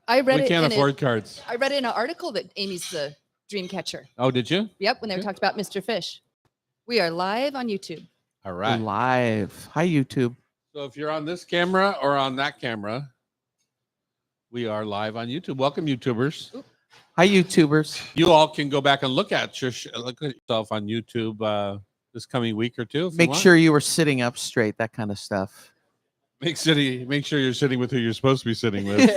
I read We it. can't in afford cards. I read in an article that Amy's the dream catcher. Oh, did you? Yep, when they Okay. talked about Mr. Fish. We are live on YouTube. All right. Live. Hi, YouTube. So if you're on this camera or on that camera, we are live on YouTube. Welcome, YouTubers. Hi, YouTubers. You all can go back and look at yourself on YouTube this coming week or two. If you Make want. sure you were sitting up straight, that kind of stuff. Make sure you're sitting with who you're supposed to be sitting with.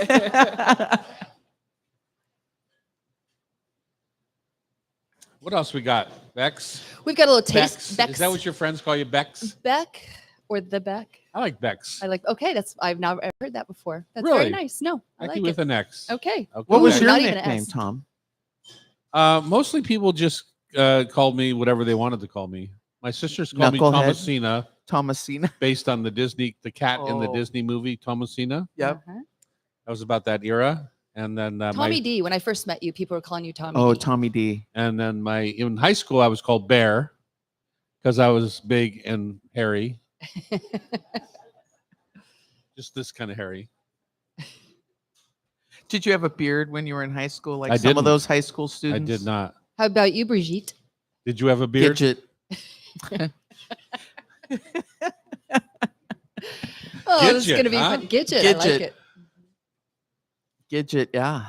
What else we got? Bex? We've got a little taste. Bex. Is that what your friends call you, Bex? Beck or the Beck? I like Bex. I like. Okay, I've never heard that before. That's Really? very nice. No, I Becky like with it. an X. Okay. What was Becky. your Not even an nickname, S. Tom? Mostly people just called me whatever they wanted to call me. My sisters called me Knucklehead? Thomasina, Thomasina. based on the cat in the Oh. Disney movie Thomasina. Yep. Uh-huh. That was about that era. And then Tommy D. When I first met you, people were calling you Tommy Oh, D. Tommy D. in high school I was called Bear because I was big and hairy. Just this kind of hairy. Did you have a beard when you were in high school, like I some didn't. of those high school students? I did not. How about you, Brigitte? Did you have a beard? Gidget. Oh, this is Gidget, going to be huh? fun. Gidget. I like Gidget. it. Gidget, yeah.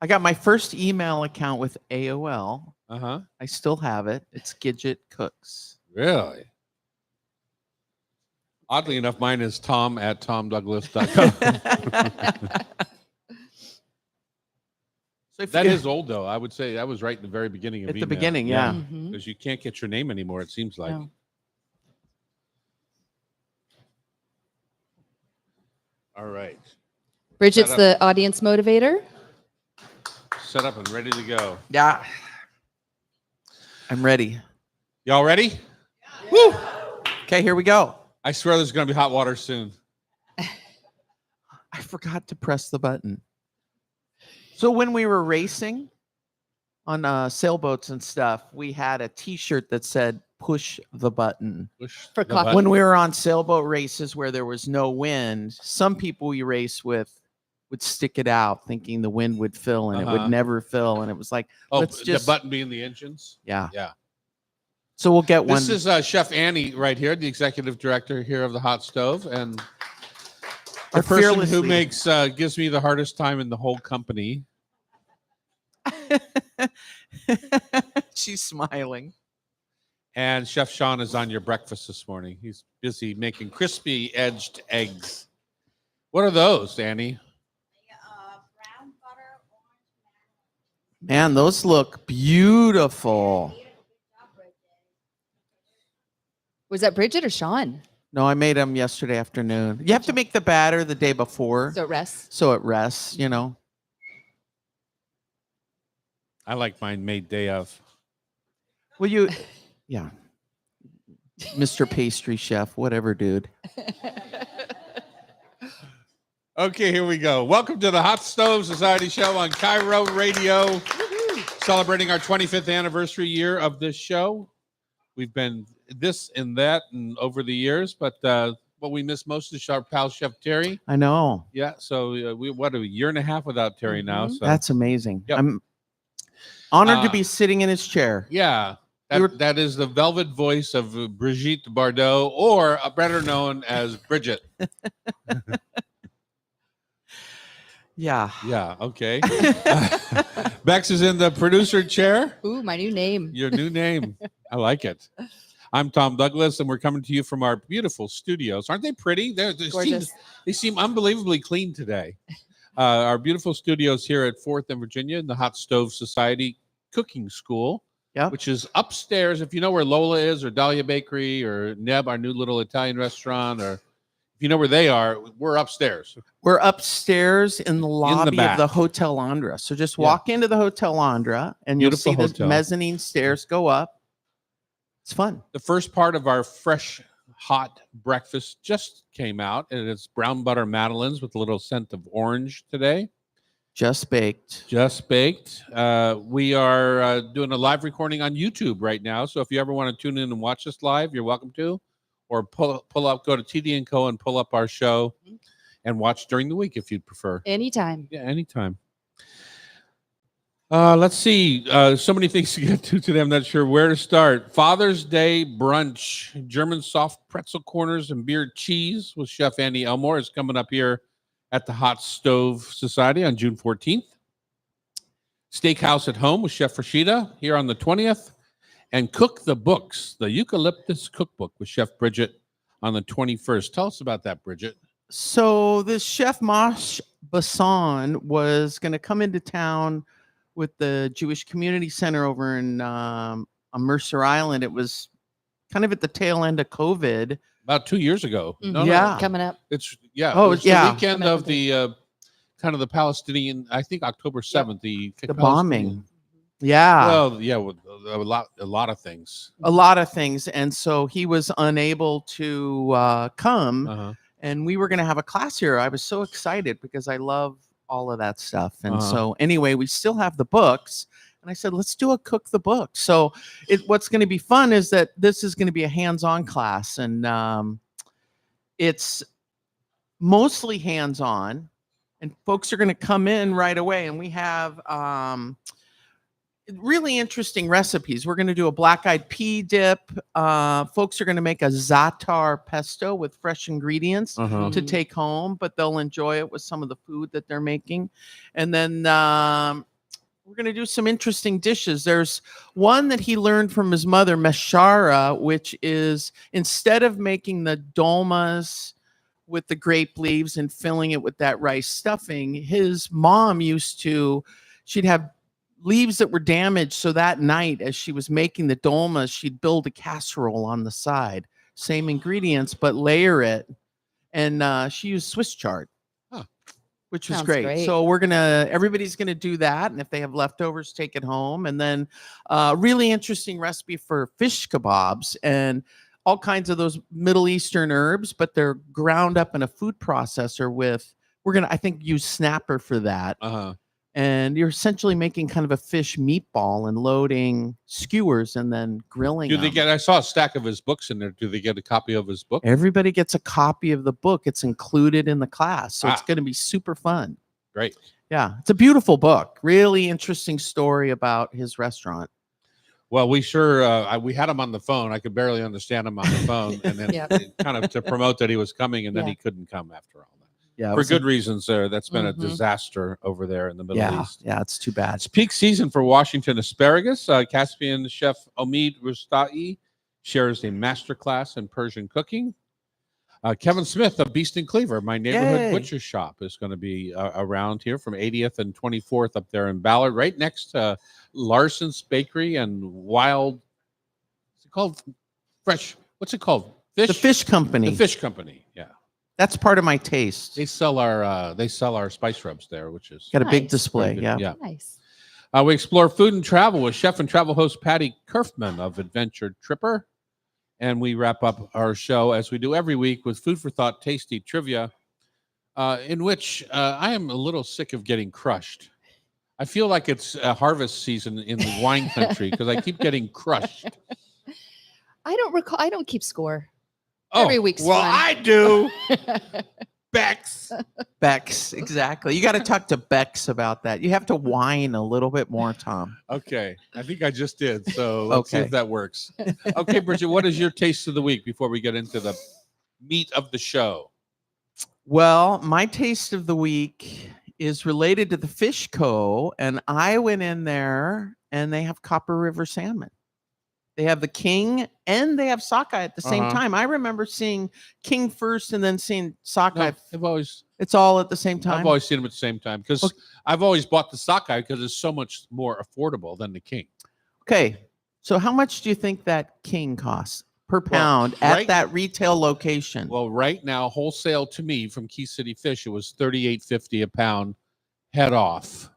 I got my first email account with AOL. Uh-huh. I still have it. It's Gidget Cooks. Really? Oddly enough, mine is tom@tomdouglas.com. So if That you- is old, though. I would say that was right in the very beginning of at the email. beginning, yeah. Mhm. Because you can't get your name anymore, it seems like. No. All right. Bridget's Set up. the audience motivator. Set up and ready to go. Yeah. I'm ready. Y'all ready? Woo! Okay, here we go. I swear there's going to be hot water soon. I forgot to press the button. So when we were racing on sailboats and stuff, we had a T-shirt that said "Push the button." Push For the coffee. button. When we were on sailboat races where there was no wind, some people we race with would stick it out, thinking the wind would fill, and it Uh-huh. would never fill. And it was like, Oh, let's just the button being the engines? yeah. Yeah. So we'll get one. This is Chef Annie right here, the executive director here of the Hot Stove, and Our the person fearless who leader. gives me the hardest time in the whole company. She's smiling. And Chef Sean is on your breakfast this morning. He's busy making crispy edged eggs. What are those, Annie? Brown butter, orange Man, those look beautiful. Was that Bridget or Sean? No, I made them yesterday afternoon. You have to make the batter the day before So it rests. so it rests, you know. I like mine made day of. Well, you, yeah. Mr. Pastry Chef, whatever, dude. Okay, here we go. Welcome to the Hot Stove Society show on Cairo Radio, celebrating our 25th anniversary year of this show. We've been this and that and over the years, but what we miss most is our pal Chef Terry. I know. Yeah, so we a year and a half without Terry now. So That's amazing. Yep. I'm honored to Uh, be sitting in his chair. yeah, You were- that is the velvet voice of Brigitte Bardot, or better known as Bridget. Yeah. Yeah, okay. Bex is in the producer chair. Ooh, my new name. Your new name. I like it. I'm Tom Douglas, and we're coming to you from our beautiful studios. Aren't they pretty? Gorgeous. They seem unbelievably clean today. Our beautiful studios here at 4th and Virginia in the Hot Stove Society Cooking School, Yep. which is upstairs. If you know where Lola is, or Dahlia Bakery, or Neb, our new little Italian restaurant, or if you know where they are, we're upstairs. We're upstairs in the lobby of back. the Hotel Andra. So just Yeah. walk into the Hotel Andra and Beautiful you'll see hotel. the mezzanine stairs go up. It's fun. The first part of our fresh, hot breakfast just came out, and it's brown butter madeleines with a little scent of orange today. Just baked. Just baked. We are doing a live recording on YouTube right now. So if you ever want to tune in and watch us live, you're welcome to. Or pull up, go to TD & Co. and pull up our show. and watch during the week if you'd prefer. Anytime. Yeah, anytime. Let's see. So many things to get to today. I'm not sure where to start. Father's Day brunch, German soft pretzel corners and beer cheese with Chef Andy Elmore is coming up here at the Hot Stove Society on June 14th. Steakhouse at Home with Chef Rashida here on the 20th. And Cook the Books, the Eucalyptus Cookbook with Chef Bridget on the 21st. Tell us about that, Bridget. So this chef Mosh Bassan was going to come into town with the Jewish Community Center over in on Mercer Island. It was kind of at the tail end of COVID. About 2 years ago. Mhm. No, Yeah. Coming up. It's yeah. Oh, it was yeah. the weekend Coming up of the kind of the Palestinian. I think October 7th. The bombing. Yeah. Well, yeah, with a lot of things. A lot of things. And so he was unable to come. Uh-huh. And we were going to have a class here. I was so excited because I love all of that stuff. And Uh-huh. so anyway, we still have the books. And I said, let's do a Cook the Book. So what's going to be fun is that this is going to be a hands-on class. And it's mostly hands-on. And folks are going to come in right away. And we have really interesting recipes. We're going to do a black-eyed pea dip. Folks are going to make a za'atar pesto with fresh ingredients Uh-huh. to take home, but they'll enjoy it with some of the food that they're making. And then we're going to do some interesting dishes. There's one that he learned from his mother, Meshara, which is instead of making the dolmas with the grape leaves and filling it with that rice stuffing, his mom she'd have leaves that were damaged. So that night, as she was making the dolmas, she'd build a casserole on the side. Same ingredients, but layer it. And she used Swiss chard, which was Sounds great. So everybody's gonna do that. And if they have leftovers, take it home. And then really interesting recipe for fish kebabs and all kinds of those Middle Eastern herbs, but they're ground up in a food processor we're gonna, I think, use snapper for that. Uh-huh. And you're essentially making kind of a fish meatball and loading skewers and then grilling Do they them. get? I saw a stack of his books in there. Do they get a copy of his book? Everybody gets a copy of the book. It's included in the class. So it's Ah. going to be super fun. Great. Yeah, it's a beautiful book. Really interesting story about his restaurant. Well, we sure we had him on the phone. I could barely understand him on the phone, and then Yeah. kind of to promote that he was coming, and then Yeah. he couldn't come after all that. Yeah, it For was good reasons. There, that's been a Mhm. disaster over there in the Middle Yeah, East. yeah, it's too bad. It's peak season for Washington asparagus. Caspian chef Omid Rustai shares a masterclass in Persian cooking. Kevin Smith of Beast and Cleaver, my neighborhood Yay. butcher shop, is going to be around here from 80th and 24th up there in Ballard, right next to Larson's Bakery and Wild. What's it called? Fresh. What's it called? Fish. The Fish Company. The Fish Company. Yeah, That's part of my taste. they sell our spice rubs there, which is Got a big Nice. display. good. Yeah. Yeah. Nice. We explore food and travel with chef and travel host Patty Kerfman of Adventure Tripper. And we wrap up our show, as we do every week, with food for thought, tasty trivia, in which I am a little sick of getting crushed. I feel like it's a harvest season in the wine country because I keep getting crushed. I don't recall. I don't keep score. Oh, Every week's well, fun. I do. Bex. Bex, exactly. You got to talk to Bex about that. You have to whine a little bit more, Tom. Okay, I think I just did. So let's see Okay. if that works. Okay, Bridget, what is your taste of the week before we get into the meat of the show? Well, my taste of the week is related to the Fish Co. And I went in there and they have Copper River salmon. They have the king and they have sockeye at the same Uh-huh. time. I remember seeing king first and then seeing sockeye. No, It's all at the same time. I've always seen them at the same time because Okay. I've always bought the sockeye because it's so much more affordable than the king. Okay. So how much do you think that king costs per pound at right- that retail location? Well, right now, wholesale to me from Key City Fish, it was $38.50 a pound, head off,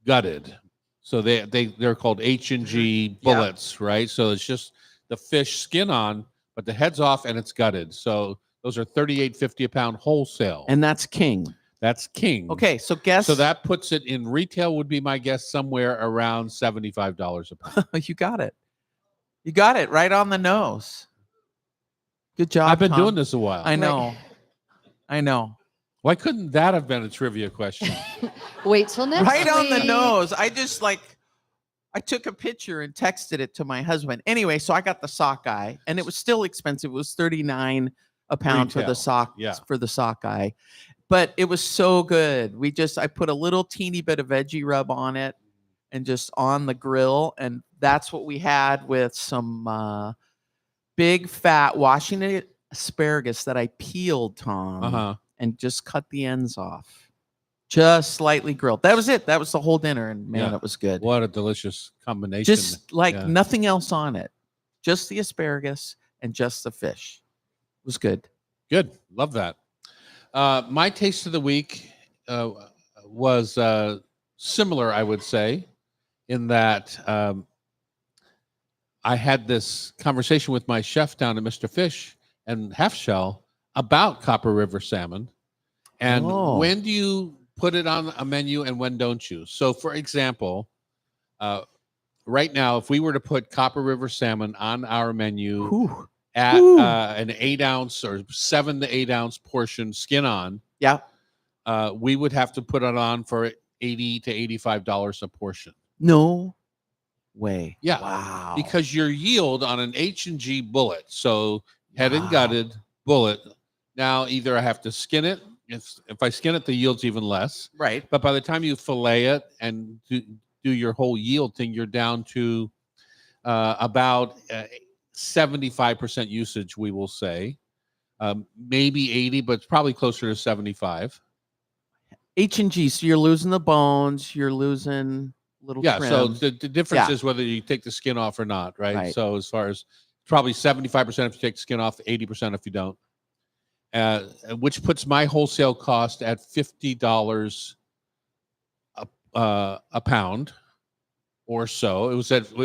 gutted. So they're called H&G bullets, right? So it's just the fish skin on, but the head's off and it's gutted. So those are $38.50 a pound wholesale. And that's king. that's king. Okay. So guess. So that puts it in retail would be my guess somewhere around $75 a pound. you got it. You got it right on the nose. Good job. I've been Tom. doing this a while. I know. I know. Why couldn't that have been a trivia question? Wait till next Right on the week. nose. I took a picture and texted it to my husband. Anyway, so I got the sockeye, and it was still expensive. It was $39 a pound for Retail, the sock yeah. for the sockeye, but it was so good. I put a little teeny bit of veggie rub on it, and just on the grill, and that's what we had with some big fat Washington asparagus that I peeled, Tom, and just cut the ends off. Just slightly grilled. That was it. That was the whole dinner, and man, Yeah. it was good. What a delicious combination. Just like Yeah. nothing else on it. Just the asparagus and just the fish. It was good. Good. Love that. My taste of the week was similar, I would say, in that I had this conversation with my chef down at Mr. Fish and Half Shell about Copper River salmon. And when do you put it on a menu and when don't you? So, for example, right now, if we were to put Copper River salmon on our menu Whew. at Ooh. an 8-ounce or 7 to 8-ounce portion skin on, Yeah. we would have to put it on for $80 to $85 a portion. No way. Yeah. Wow. Because your yield on an H&G bullet, so head and Wow. gutted bullet, now either I have to skin it. If I skin it, the yield's even less. Right. But by the time you fillet it and do your whole yield thing, you're down to about 75% usage, we will say. Maybe 80, but it's probably closer to 75. H&G. So you're losing the bones. You're losing little Yeah, trim. so the difference Yeah. is whether you take the skin off or not, right? Right. So as far as probably 75% if you take the skin off, 80% if you don't. Which puts my wholesale cost at $50 a pound or so. It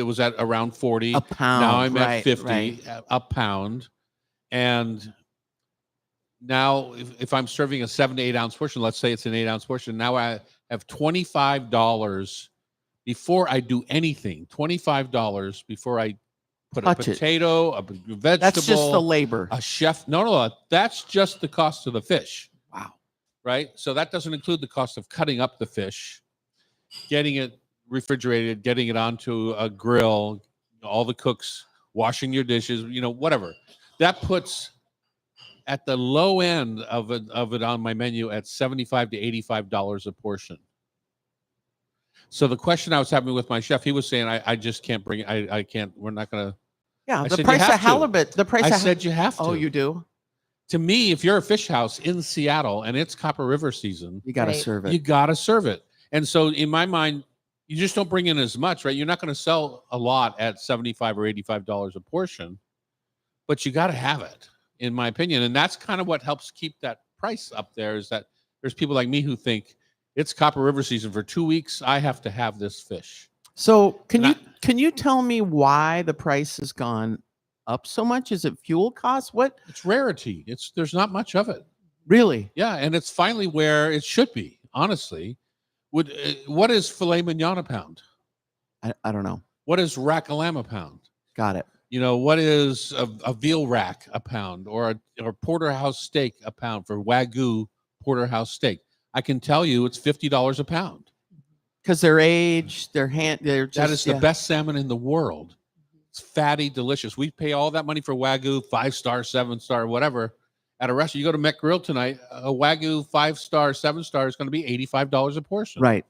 was at around 40. a pound. Now I'm right, at 50 Right. a pound. And now if I'm serving a 7 to 8 ounce portion, let's say it's an 8 ounce portion, now I have $25 before I do anything. $25 before I put Touch a it. potato, a vegetable. That's just the labor. A chef. No, that's just the cost of the fish. Wow. Right. So that doesn't include the cost of cutting up the fish, getting it refrigerated, getting it onto a grill, all the cooks, washing your dishes, whatever. That puts at the low end of it on my menu at $75 to $85 a portion. So the question I was having with my chef, he was saying, I just can't bring it. I can't, we're not going to. Yeah. I The said, price "You of have to." halibut. The price I of said you have to. Oh, you do? To me, if you're a fish house in Seattle and it's Copper River season, You got to Right. serve it. you got to serve it. And so in my mind, you just don't bring in as much, right? You're not going to sell a lot at $75 or $85 a portion, but you got to have it, in my opinion. And that's kind of what helps keep that price up there, is that there's people like me who think it's Copper River season for 2 weeks. I have to have this fish. So And can you tell me why the price has gone up so much? Is it fuel costs? What It's rarity. There's not much of it. really? Yeah. And it's finally where it should be, honestly. What is filet mignon a pound? I don't know. What is rack of lamb a pound? Got it. What is a veal rack a pound, or porterhouse steak a pound for Wagyu porterhouse steak? I can tell you it's $50 a pound. Because they're aged, they're just That is the best salmon in the world. It's fatty, delicious. We pay all that money for Wagyu, 5-star, 7-star, whatever. At a restaurant, you go to Met Grill tonight, a Wagyu 5-star, 7-star is going to be $85 a portion. Right.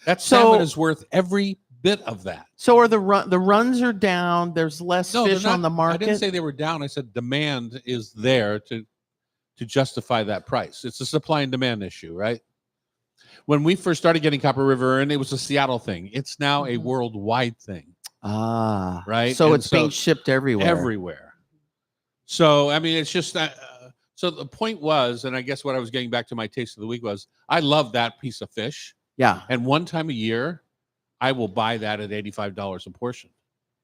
That So- salmon is worth every bit of that. So are the runs are down? There's less No, they're fish on not- the market. I didn't say they were down. I said demand is there to justify that price. It's a supply and demand issue, right? When we first started getting Copper River, and it was a Seattle thing, it's now a Mhm. worldwide thing, right? So And it's being shipped everywhere. everywhere. So I mean, it's just so the point was, and I guess what I was getting back to my taste of the week was, I love that piece of fish, Yeah. and one time a year, I will buy that at $85 a portion.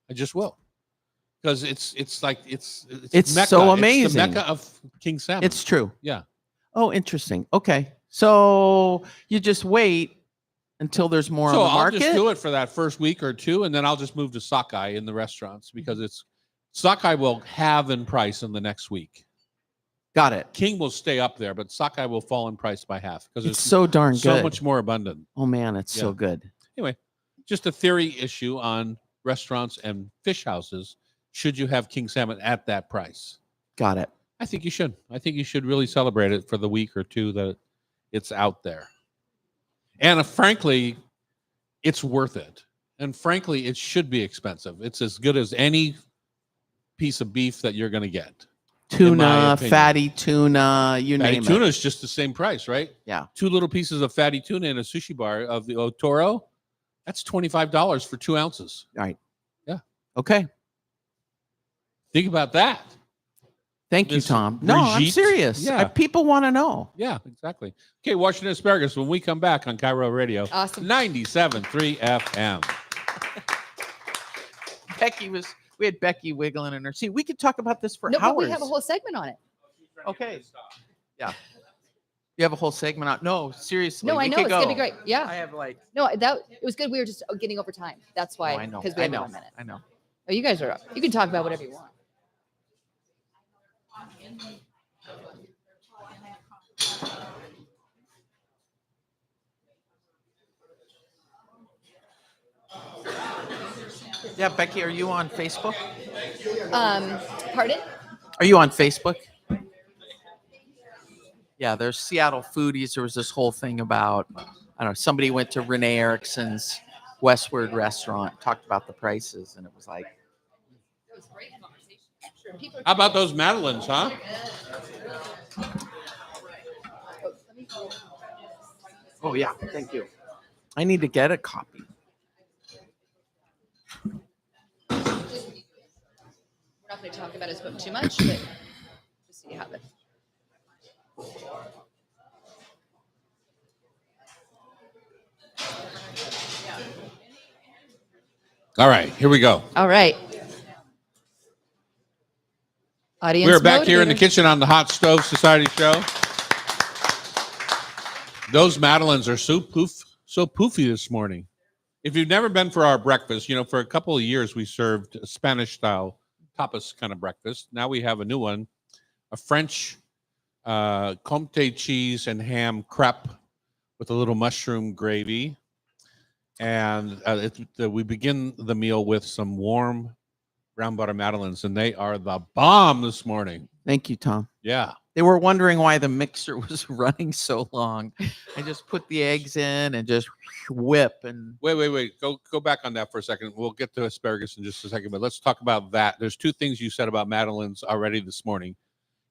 I just will, because it's It's Mecca. so It's the amazing. Mecca of king salmon. It's true. Yeah. Oh, interesting. Okay. So you just wait until there's more So on the I'll market. just do it for that first week or two, and then I'll just move to sockeye in the restaurants, because sockeye will halve in price in the next week. Got it. King will stay up there, but sockeye will fall in price by half because It's it's so darn so good. much more abundant. Oh man, it's so Yeah. good. Anyway, just a theory issue on restaurants and fish houses. Should you have king salmon at that price? Got it. I think you should. I think you should really celebrate it for the week or two that it's out there. And frankly, it's worth it. And frankly, it should be expensive. It's as good as any piece of beef that you're going to get. Tuna, opinion. fatty tuna, you Fatty name tuna it. is just the same price, right? Yeah. 2 little pieces of fatty tuna in a sushi bar of the Otoro, that's $25 for 2 ounces. Okay. Think about that. Thank you, This Tom. No, I'm Brigitte? serious. Yeah. People want to know. Yeah, exactly. Okay, Washington Asparagus when we come back on Cairo Radio. Awesome. 97.3 FM. We had Becky wiggling in her seat. We could talk about this for No, hours. but we have a whole segment on it. Okay. Yeah. You have a whole segment on. No, seriously. No, I we know could it's gonna be go. great. Yeah. I have like. No, that it was good. We were just getting over time. That's why. Oh, I know. Because we I have know. 1 minute. I know. Oh, you guys are up. You can talk about whatever you want. Yeah, Becky, are you on Facebook? Pardon? Are you on Facebook? Yeah, there's Seattle Foodies. There was this whole thing about, I don't know, somebody went to Renee Erickson's Westward restaurant, talked about the prices, and it was like, It was great conversation. How about those Madeleines, huh? oh, yeah, thank you. I need to get a copy. We're not going to talk about his book too much, but just so you have it. All right, here we go. All right. Audience We're back here in the motivator. kitchen on the Hot Stove Society show. Those Madeleines are so poofy this morning. If you've never been for our breakfast, for a couple of years we served a Spanish style tapas kind of breakfast. Now we have a new one, a French Comté cheese and ham crepe with a little mushroom gravy. And we begin the meal with some warm brown butter Madeleines, and they are the bomb this morning. Thank you, Tom. Yeah. They were wondering why the mixer was running so long. I just put the eggs in and just whip and Wait. Go back on that for a second. We'll get to asparagus in just a second, but let's talk about that. There's 2 things you said about Madeleines already this morning.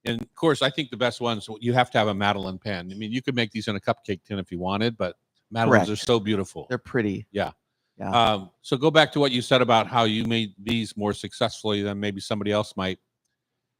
And of course, I think the best ones, you have to have a Madeleine pan. I mean, you could make these in a cupcake tin if you wanted, but Madeleines are Correct. so beautiful. they're pretty. Yeah. Yeah. So go back to what you said about how you made these more successfully than maybe somebody else might.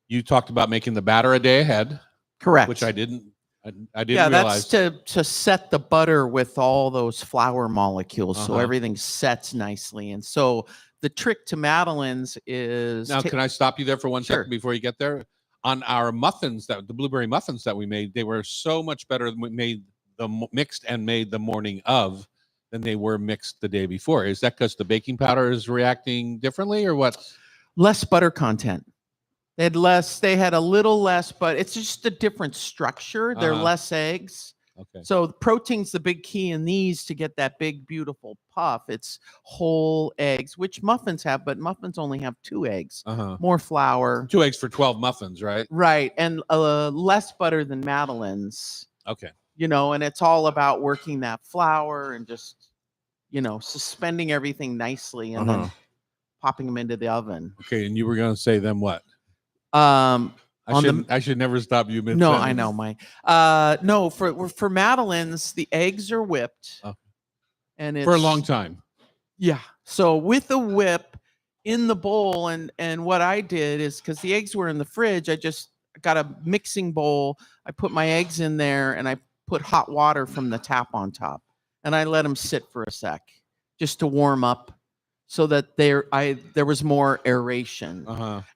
You talked about making the batter a day ahead, Correct. which I didn't Yeah, realize. that's to set the butter with all those flour molecules so Uh-huh. everything sets nicely. And so the trick to Madeleines is Now, can I stop you there for 1 second Sure. before you get there? On our muffins, the blueberry muffins that we made, they were so much better than we made mixed and made the morning of than they were mixed the day before. Is that because the baking powder is reacting differently, or what? less butter content. They had a little less, but it's just a different structure. They're Uh-huh. less eggs. Okay. So the protein's the big key in these to get that big, beautiful puff. It's whole eggs, which muffins have, but muffins only have 2 eggs. More flour. 2 eggs for 12 muffins, right? Right. And less butter than Madeleines, Okay. and it's all about working that flour and just, suspending everything nicely and then popping them into the oven. Okay. And you were going to say them what? On the I should never stop you mid. No, I know, Mike. No, for Madeleines, the eggs are whipped, Okay. and it's For a long time. Yeah. So with the whip in the bowl, and what I did is because the eggs were in the fridge, I just got a mixing bowl. I put my eggs in there, and I put hot water from the tap on top, and I let them sit for a sec just to warm up, so that there was more aeration.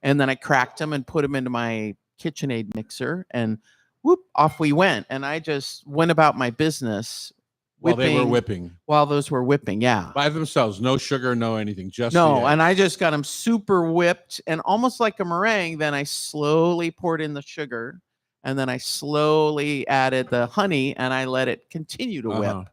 And then I cracked them and put them into my KitchenAid mixer, and whoop, off we went. And I just went about my business While they were whipping while those were whipping. Yeah. by themselves, no sugar, no anything, just No, the and egg. I just got them super whipped and almost like a meringue. Then I slowly poured in the sugar, and then I slowly added the honey, and I let it continue to whip Uh-huh.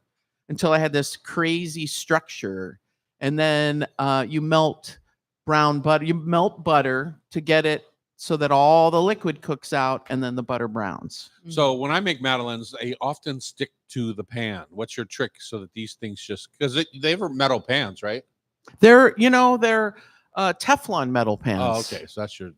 until I had this crazy structure. And then you melt brown butter. You melt butter to get it so that all the liquid cooks out, and then the butter browns. So when I make madeleines, I often stick to the pan. What's your trick so that these things just because they were metal pans, right? They're Teflon metal pans. Oh, okay. So that's your.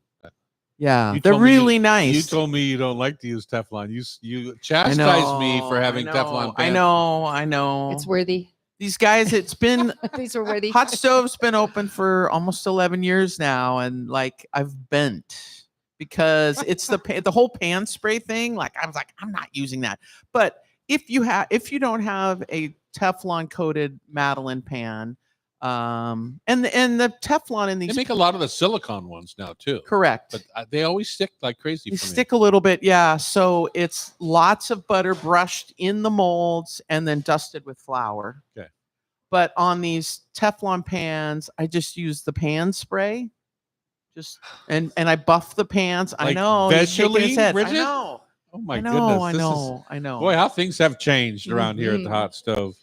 Yeah, You they're told me really nice. You told me you don't like to use Teflon. You chastised me for having Teflon pans. I know. It's worthy. These guys, it's been These are worthy. Hot Stove's been open for almost 11 years now, and like I've bent because it's the whole pan spray thing. Like I was like, I'm not using that. But if you don't have a Teflon coated Madeleine pan, and the Teflon in They these make a lot of the silicone ones now too. correct. But they always stick like crazy. They for me. stick a little bit, yeah. So it's lots of butter brushed in the molds and then dusted with flour. Okay. But on these Teflon pans, I just use the pan spray. And I buff the pans. I Like know. He's shaking his Vaseline, head. Bridget? I know. Oh my I know. goodness! I This know. I know. is boy, how things have changed around here at the Mhm. Hot Stove.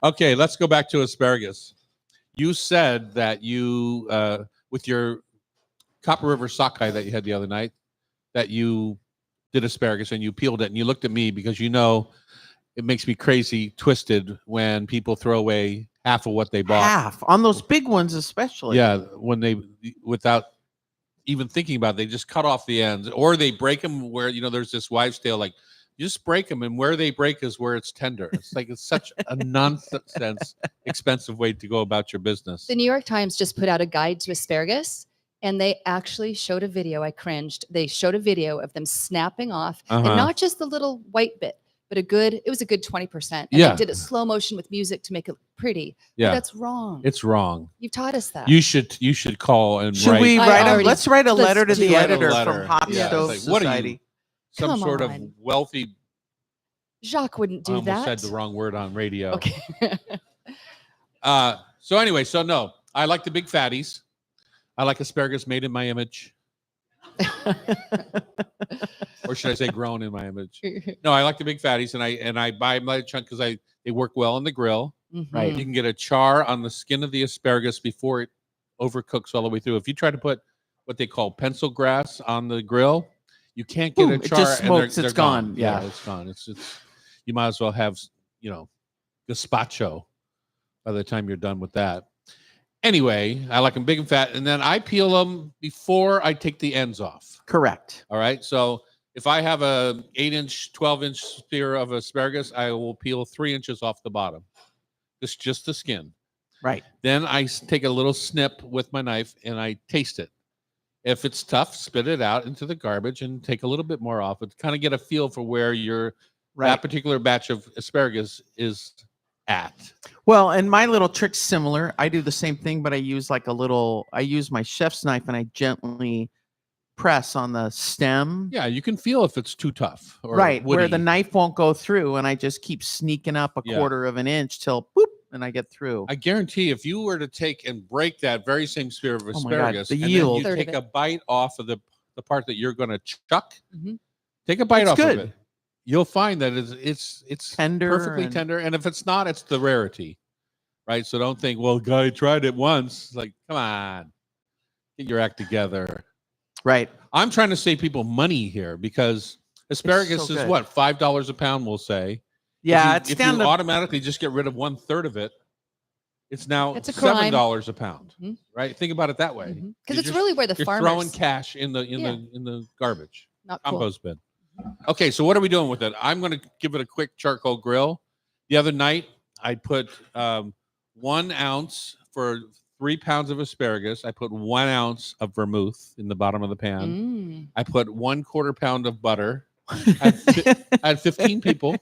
Okay, let's go back to asparagus. You said that you, with your Copper River sockeye that you had the other night, that you did asparagus and you peeled it and you looked at me because you know it makes me crazy twisted when people throw away half of what they bought. Half on those big ones, especially. Yeah, when they without even thinking about it, they just cut off the ends or they break them where there's this wives' tale like you just break them and where they break is where it's tender. It's like it's such a nonsense expensive way to go about your business. The New York Times just put out a guide to asparagus, and they actually showed a video. I cringed. They showed a video of them snapping off, Uh-huh. and not just the little white bit, but it was a good 20%. And Yeah. they did it slow motion with music to make it pretty. Yeah, But that's wrong. it's wrong. You've taught us that. You should call and Should write we I write? already- Let's write a let's letter to do the it. editor Letter. from Hot Yeah, it's Stove like, what are you? Society. some Come sort of on. wealthy. Jacques wouldn't I do almost that. said the wrong word on radio. Okay. So anyway, no, I like the big fatties. I like asparagus made in my image, or should I say, grown in my image? No, I like the big fatties, and I buy my chunk because they work well on the grill. Right. You can get a char on the skin of the asparagus before it overcooks all the way through. If you try to put what they call pencil grass on the grill, you can't get Boom, a it char. just and they're- smokes, they're it's gone. Yeah. it's gone. It's you might as well have gazpacho by the time you're done with that. Anyway, I like them big and fat, and then I peel them before I take the ends off. Correct. All right. So if I have a 8-inch, 12-inch spear of asparagus, I will peel 3 inches off the bottom. Just the skin. Right. Then I take a little snip with my knife and I taste it. If it's tough, spit it out into the garbage and take a little bit more off. But kind of get a feel for where that particular batch of asparagus is at. Well, and my little trick's similar. I do the same thing, but I use I use my chef's knife and I gently press on the stem. Yeah, you can feel if it's too tough or Right. Where woody. the knife won't go through. And I just keep sneaking up a Yeah. quarter of an inch till boop, and I get through. I guarantee if you were to take and break that very same spear of Oh my God, asparagus, the and then yield. you Third of take it. a bite off of the part that you're going to chuck, Mhm. take a bite It's off good. of it. You'll find that it's Tender perfectly and- tender. And if it's not, it's the rarity, right? So don't think, well, guy tried it once. Like, come on, get your act together. Right. I'm trying to save people money here because asparagus so is good. what, $5 a pound, we'll say. Yeah. if It's you down to automatically just get rid of 1/3 of it, it's now It's a crime. $7 a pound, Mhm. right? Think about it that way. Because You're it's just- really where the You're throwing farmers cash in the garbage not cool. compost bin. Okay, so what are we doing with it? I'm going to give it a quick charcoal grill. The other night, I put 1 ounce for 3 pounds of asparagus. I put 1 ounce of vermouth in the bottom of the pan. Mm. I put 1/4 pound of butter. I had 15 people.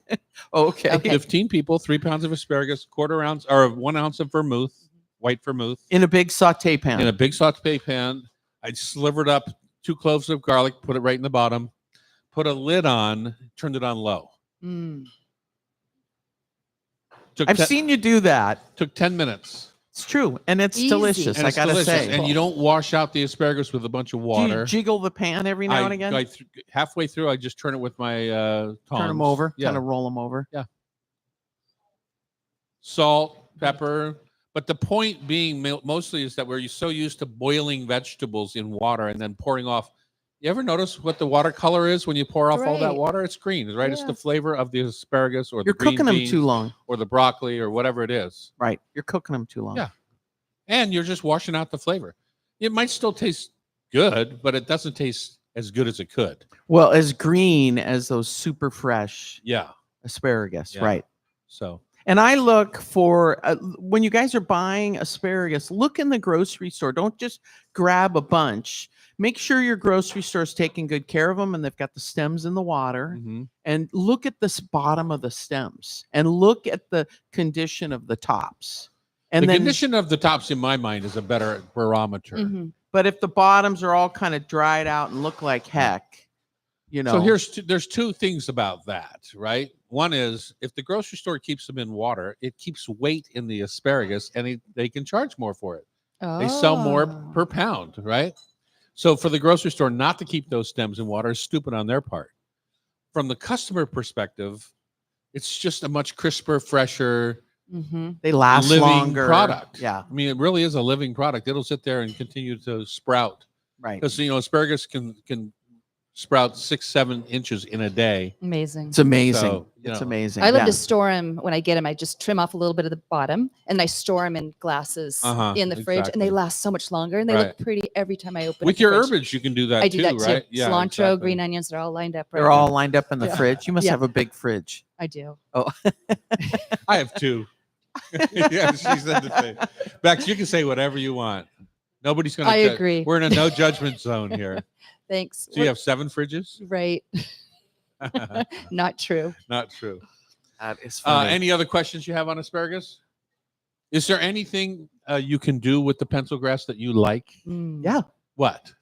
okay. Okay. 15 people, 3 pounds of asparagus, 1/4 ounce or 1 ounce of vermouth, white vermouth, In a big saute pan. in a big saute pan. I slivered up 2 cloves of garlic, put it right in the bottom, put a lid on, turned it on low. Mm. Took I've 10 seen you do that. took 10 minutes. It's true, and it's Easy. delicious. And I it's gotta delicious. say. And you don't wash out the asparagus with a bunch of Do you water. jiggle the pan every now and again? Halfway through, I just turn it with my tongs. Turn them over, Yeah. kind of roll them over. Salt, pepper. But the point being mostly is that we're so used to boiling vegetables in water and then pouring off. You ever notice what the water color is when you pour off all that Right. water? It's green, right? It's Yeah. the flavor of the asparagus or You're the green cooking them beans too long, or the broccoli or whatever it is. right? You're cooking them too long. Yeah. And you're just washing out the flavor. It might still taste good, but it doesn't taste as good as it could. Well, as green as those super fresh Yeah. asparagus, Yeah. right? So And I look for when you guys are buying asparagus, look in the grocery store. Don't just grab a bunch. Make sure your grocery store is taking good care of them and they've got the stems in the water. mhm. And look at this bottom of the stems and look at the condition of the tops. And the then, condition of the tops, in my mind, is a better barometer. Mhm. but if the bottoms are all kind of dried out and look like heck, you know. So there's two things about that, right? One is if the grocery store keeps them in water, it keeps weight in the asparagus, and they can charge more for it. They sell more Oh. per pound, right? So for the grocery store not to keep those stems in water is stupid on their part. From the customer perspective, it's just a much crisper, fresher, Mhm. they last living longer. product. Yeah, I mean, it really is a living product. It'll sit there and continue to sprout right. because asparagus can sprout 6-7 inches in a day. Amazing. It's amazing. So, It's amazing. I love yeah. to store them when I get them. I just trim off a little bit of the bottom and I store them in glasses in the fridge, and exactly. they last so much longer and they Right. look pretty every time I open With up the your fridge. herbage, you can do that I do too, that too. right? Yeah, Cilantro, exactly. green onions, they're all lined up. They're right all now. lined up in the Yeah. fridge. You must Yeah. have a big fridge. I do. Oh, I have two. Yeah, she said the same. Bex, you can say whatever you want. Nobody's going to. I agree. We're in a no judgment zone here. Thanks. So you have 7 fridges? Right. Not true. Not true. that is funny. Any other questions you have on asparagus? Is there anything you can do with the pencil grass that you like? Mm. yeah. What?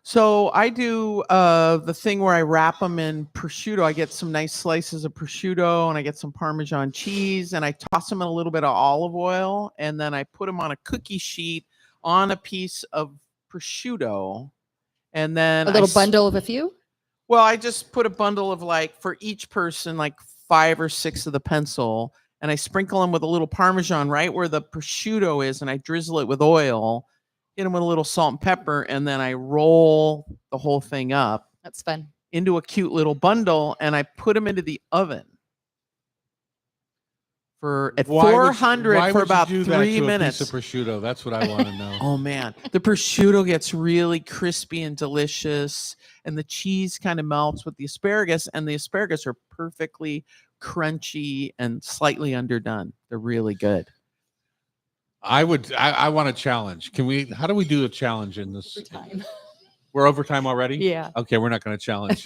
So I do the thing where I wrap them in prosciutto. I get some nice slices of prosciutto and I get some Parmesan cheese and I toss them in a little bit of olive oil and then I put them on a cookie sheet on a piece of prosciutto. And then A little bundle of a few? Well, I just put a bundle of for each person, 5 or 6 of the pencil, and I sprinkle them with a little Parmesan right where the prosciutto is, and I drizzle it with oil, hit them with a little salt and pepper, and then I roll the whole thing up That's fun. into a cute little bundle, and I put them into the oven at Why would you- 400 why for would you about do that 3 to a minutes. piece of prosciutto. That's what I want to know. Oh man, the prosciutto gets really crispy and delicious, and the cheese kind of melts with the asparagus, and the asparagus are perfectly crunchy and slightly underdone. They're really good. I want a challenge. How do we do a challenge in this? Time. We're overtime already? Yeah. Okay, we're not going to challenge.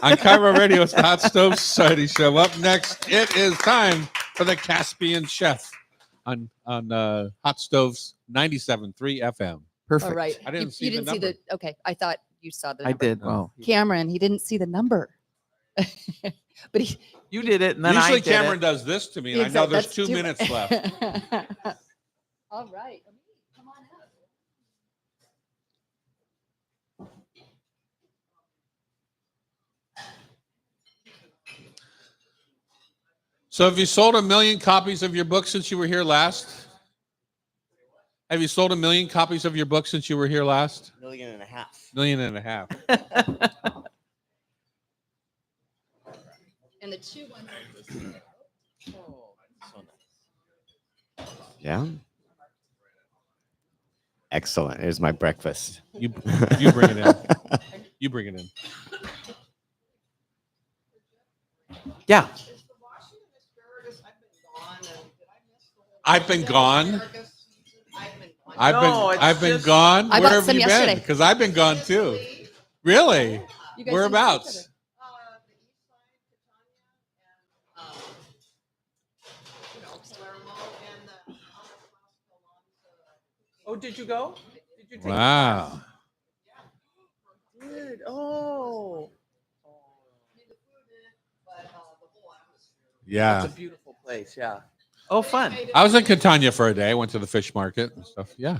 On Cairo Radio, it's the Hot Stove Society Show. Up next, it is time for the Caspian Chef on Hot Stoves 97.3 FM. Perfect. All right. I didn't see you the didn't number. see the. Okay. I thought you saw the I number. did. No. Well, Cameron, he didn't see the number. But he. you did it, and then Usually I did Cameron it. does this to me, and I know there's That's 2 minutes left. All right. Come on up. So have you sold 1 million copies of your book since you were here last? Have you sold 1 million copies of your book since you were here last? 1.5 million. 1.5 million. And the 2 ones. Yeah. Excellent. Here's my breakfast. You bring it in. You bring it in. Yeah. I've been gone. No, I've it's been just- gone. I Where bought have some you been? yesterday. Because I've been gone too. Really? You guys didn't see each Whereabouts? Oh, did you go? Did you take Wow. Did. Oh. Yeah. It's a beautiful place. Yeah. Oh, fun. I was in Catania for a day. I went to the fish market and stuff. Yeah.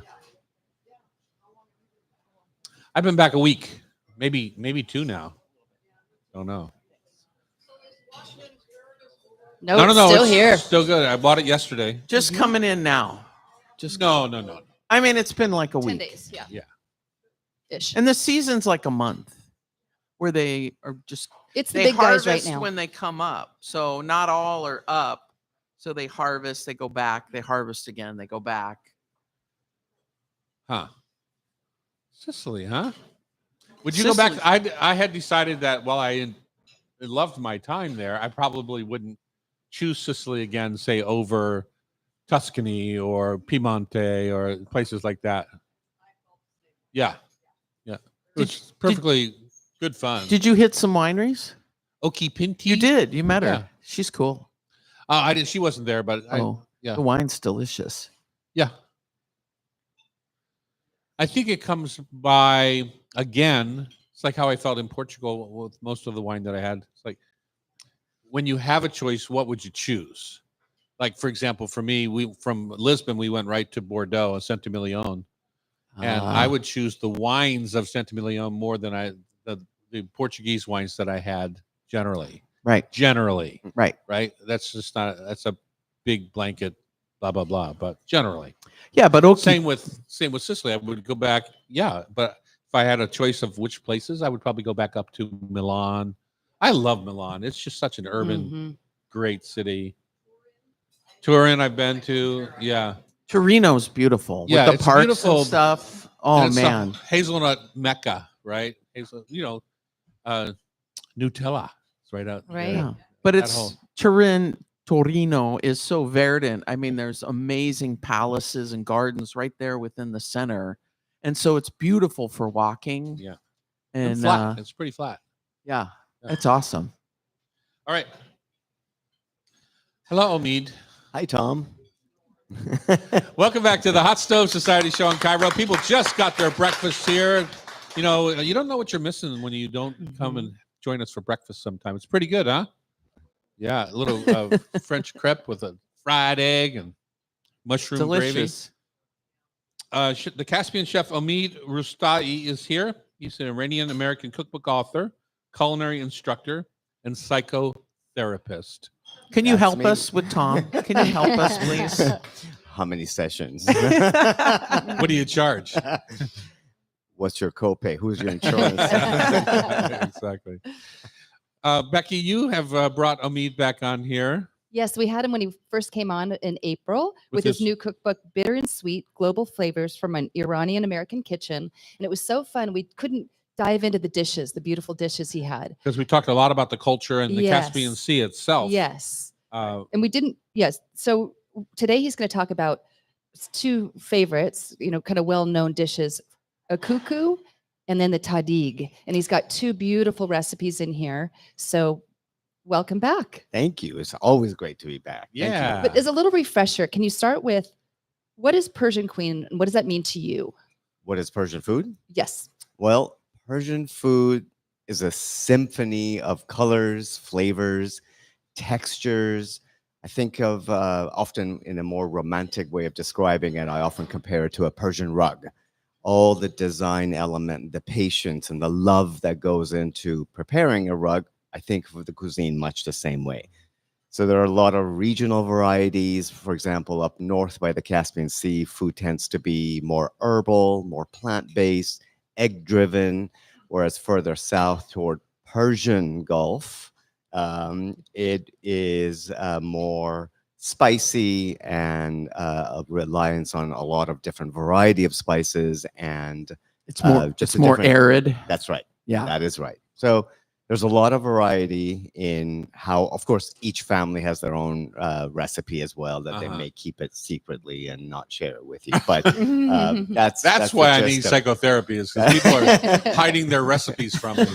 I've been back a week, maybe 2 now. Don't know. No, no, still it's here. still good. I bought it yesterday. Just coming in now. Just No. I mean, it's been like a 10 week. days, yeah. Yeah. Ish. And the season's like a month where they are just It's the they big guys right harvest now. when they come up. So not all are up. So they harvest, they go back, they harvest again, they go back. Huh. Sicily, huh? Would you go back? Sicily. I had decided that while I loved my time there, I probably wouldn't choose Sicily again, say over Tuscany or Piemonte or places like that. Yeah. It was perfectly good fun. Did you hit some wineries? Oki Pinti? You did. You met her. Yeah. She's cool. I didn't. She wasn't there, but yeah. The wine's delicious. Yeah. I think it comes by, again, it's like how I felt in Portugal with most of the wine that I had. It's like when you have a choice, what would you choose? Like, for example, for me, from Lisbon, we went right to Bordeaux and Saint-Emilion. And I would choose the wines of Saint-Emilion more than the Portuguese wines that I had generally. Right. Generally. Right. Right. That's just not, that's a big blanket, blah, blah, blah. But generally. Yeah, but okay. Same with Sicily. I would go back. Yeah, but if I had a choice of which places, I would probably go back up to Milan. I love Milan. It's just such an urban, great city. Turin, I've been to. Yeah, Torino's beautiful. Yeah, with the it's parks beautiful. and stuff. Oh And it's the man. hazelnut Mecca, right? Nutella. It's right out. Right. Yeah. But that it's whole- Torino is so verdant. I mean, there's amazing palaces and gardens right there within the center. And so it's beautiful for walking. Yeah. And flat. It's pretty flat. yeah, Yeah. it's awesome. All right. Hello, Omid. Hi, Tom. Welcome back to the Hot Stove Society show in Cairo. People just got their breakfast here. You know, you don't know what you're missing when you don't come and join us for breakfast sometime. It's pretty good, huh? Yeah, a little French crepe with a fried egg and mushroom Delicious. gravy. The Caspian chef Omid Rustai is here. He's an Iranian-American cookbook author, culinary instructor, and psychotherapist. Can you That's help me. us with Tom? Can you help us, please? How many sessions? What do you charge? What's your copay? Who's your insurance? Exactly. Becky, you have brought Omid back on here. Yes, we had him when he first came on in April With with his his- new cookbook, Bitter and Sweet Global Flavors from an Iranian American Kitchen. And it was so fun. We couldn't dive into the dishes, the beautiful dishes he had. Because we talked a lot about the culture and the Caspian Yes. Sea itself. Yes. Uh, And we didn't, yes. So today he's going to talk about two favorites, kind of well-known dishes, a cuckoo and then the tadig. And he's got two beautiful recipes in here. So welcome back. Thank you. It's always great to be back. Thank you. Yeah. But as a little refresher, can you start with what is Persian Queen and what does that mean to you? What is Persian food? Yes. Well, Persian food is a symphony of colors, flavors, textures. I think of often in a more romantic way of describing it, I often compare it to a Persian rug. All the design element, the patience and the love that goes into preparing a rug, I think of the cuisine much the same way. So there are a lot of regional varieties. For example, up north by the Caspian Sea, food tends to be more herbal, more plant-based, egg-driven, whereas further south toward Persian Gulf, it is more spicy and a reliance on a lot of different variety of spices and It's more just it's a more different- arid. that's right. Yeah. That is right. So there's a lot of variety in how, of course, each family has their own recipe as well that they Uh-huh. may keep it secretly and not share it with you. But That's the why I gist need of it. psychotherapy is because people are hiding their recipes from me.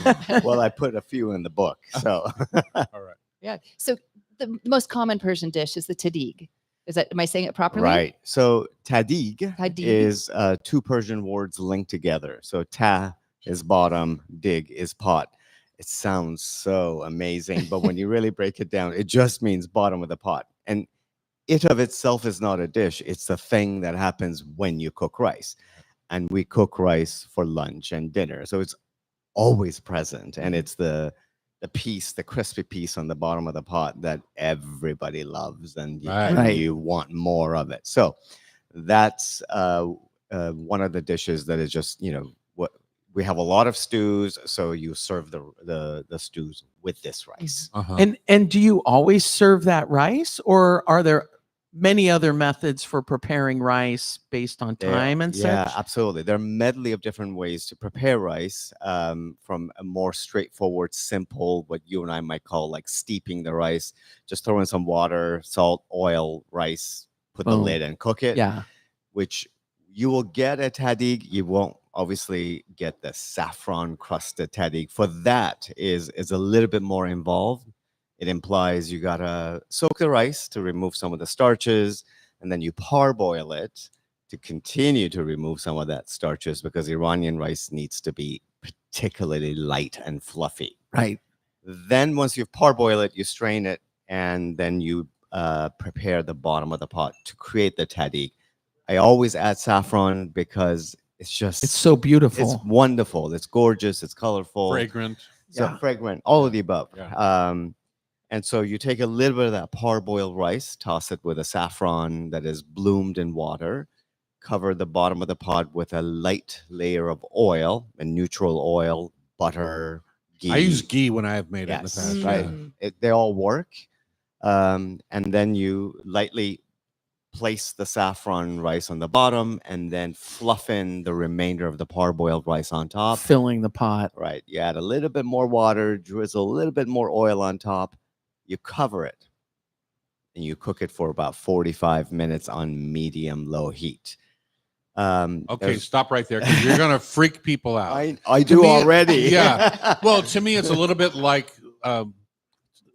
Well, I put a few in the book. So All right. Yeah. So the most common Persian dish is the tadig. Am I saying it properly? right. So tadig Tadig. is two Persian words linked together. So ta is bottom, dig is pot. It sounds so amazing, but when you really break it down, it just means bottom of the pot. And it of itself is not a dish. It's the thing that happens when you cook rice. And we cook rice for lunch and dinner. So it's always present. And it's the piece, the crispy piece on the bottom of the pot that everybody loves, and Right. you want more of it. So that's one of the dishes that is just, what we have a lot of stews. So you serve the stews with this rice. Uh-huh. And do you always serve that rice, or are there many other methods for preparing rice based on time and Yeah, such? absolutely. There are a medley of different ways to prepare rice, from a more straightforward, simple, what you and I might call like steeping the rice, just throw in some water, salt, oil, rice, put the Boom. lid and cook it, Yeah. which you will get at tahdig. You won't obviously get the saffron crusted tahdig. For that is a little bit more involved. It implies you gotta soak the rice to remove some of the starches, and then you parboil it to continue to remove some of that starches, because Iranian rice needs to be particularly light and fluffy. Right. Then once you've parboiled it, you strain it, and then you prepare the bottom of the pot to create the tahdig. I always add saffron because it's just It's so beautiful. it's wonderful. It's gorgeous. It's colorful. Fragrant. So Yeah. fragrant, all of the above. Yeah. And so you take a little bit of that parboiled rice, toss it with a saffron that is bloomed in water, cover the bottom of the pot with a light layer of oil, a neutral oil, butter, ghee. I use ghee when I have made it in the Yes, past. right. yeah. They all work. And then you lightly place the saffron rice on the bottom, and then fluff in the remainder of the parboiled rice on top. Filling the pot. Right. You add a little bit more water, drizzle a little bit more oil on top. You cover it, and you cook it for about 45 minutes on medium low heat. Okay, there's- stop right there, because you're gonna freak people out. I do me, already. yeah. Well, to me, it's a little bit like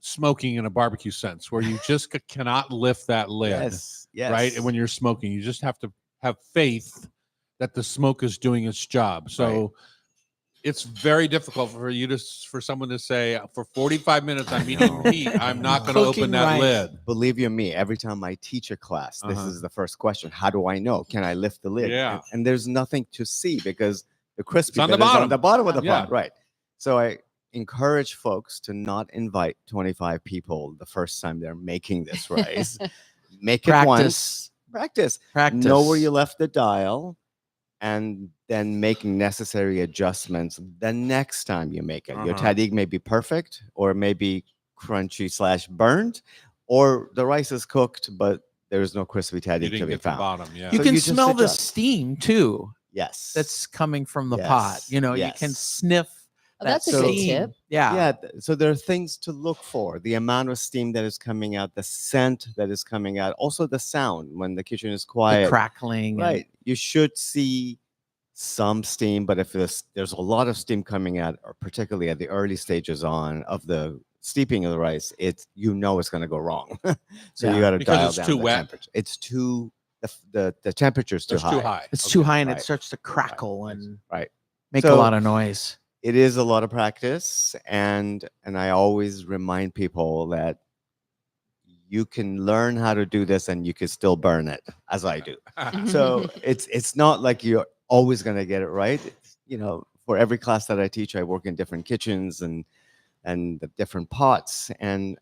smoking in a barbecue sense, where you just cannot lift that lid, yes, yes. right? And when you're smoking, you just have to have faith that the smoke is doing its job. So it's very difficult for someone to say, for 45 minutes on medium heat, I'm not going to Cooking open that rice. lid. Believe you me, every time I teach a class, this Uh-huh. is the first question. How do I know? Can I lift the lid? Yeah. And there's nothing to see, because the crispy It's on bit the is bottom. on the bottom of the Yeah. pot. Right. So I encourage folks to not invite 25 people the first time they're making this rice. Make it once. Practice. Practice. Know where you left the dial, and then make necessary adjustments the next time you make it. Your Uh-huh. tahdig may be perfect, or maybe crunchy / burnt, or the rice is cooked, but there's no crispy You tahdig to didn't be get the found. bottom. Yeah. You So can you just smell the adjust. steam too Yes. that's coming from the pot. Yes, You know, you can yes. sniff Oh, that that's a good steam. tip. Yeah. Yeah. So there are things to look for: the amount of steam that is coming out, the scent that is coming out, also the sound when the kitchen is The quiet. crackling. and- Right. You should see some steam, but if there's a lot of steam coming out, or particularly at the early stages of the steeping of the rice, it's going to go wrong. So Yeah, you got to because dial it's down too the wet. temperature. It's too the temperature's too It's high. too high. It's Okay. too high and it Right. starts to crackle and Right. make a So- lot of noise. It is a lot of practice, and I always remind people that you can learn how to do this and you can still burn it, as I do. So it's not like you're always going to get it right. For every class that I teach, I work in different kitchens and the different pots, and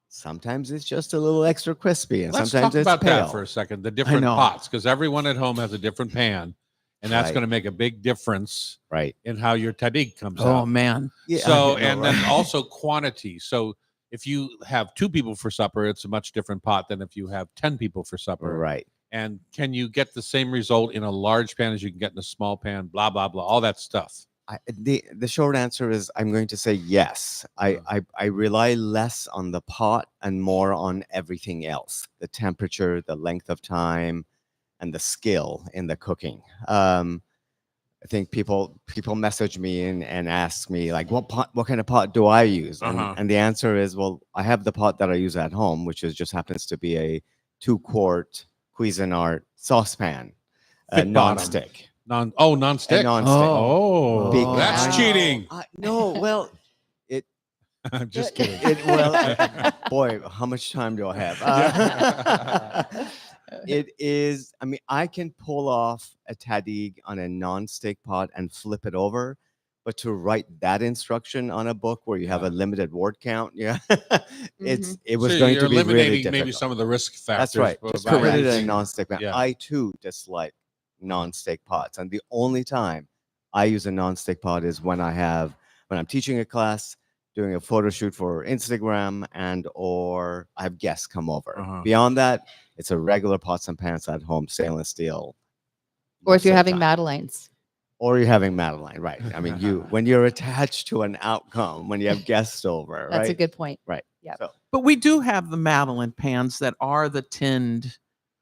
sometimes it's just a little extra crispy, and Let's sometimes talk it's about pale. that for a second. The different know. pots, because everyone at home has a different pan, and that's Right. going to make a big difference Right. in how your tahdig comes Oh out. man. Yeah. So, I know, and then right? also quantity. So, if you have 2 people for supper, it's a much different pot than if you have 10 people for supper. Right. And can you get the same result in a large pan as you can get in a small pan? Blah blah blah. All that stuff. The short answer is I'm going to say yes. I rely less on the pot and more on everything else: the temperature, the length of time, and the skill in the cooking. I think people message me and ask me like, what kind of pot do I use? Uh-huh. And the answer is, well, I have the pot that I use at home, which just happens to be a 2-quart Cuisinart saucepan, Thick bottom. non-stick. Non-stick. A non-stick. Oh, Big that's I know. cheating. No, well, I'm just kidding. Boy, how much time do I have? It is, I mean, I can pull off a tahdig on a non-stick pot and flip it over, but to write that instruction on a book where you have Yeah. a limited word count, it So was going you're to be really eliminating difficult. maybe some of the risk factors. That's right. by Just put it in a using- non-stick pan. Yeah. I too dislike non-stick pots, and the only time I use a non-stick pot is when I'm teaching a class, doing a photo shoot for Instagram, and or I have guests come over. Uh-huh. Beyond that, it's a regular pots and pans at home, stainless steel. Or most if you're of the having time. Madeleines. Or you're having Madeline, right? I mean, when you're attached to an outcome, when you have guests over, That's right? a good point. But we do have the Madeline pans that are the tinned,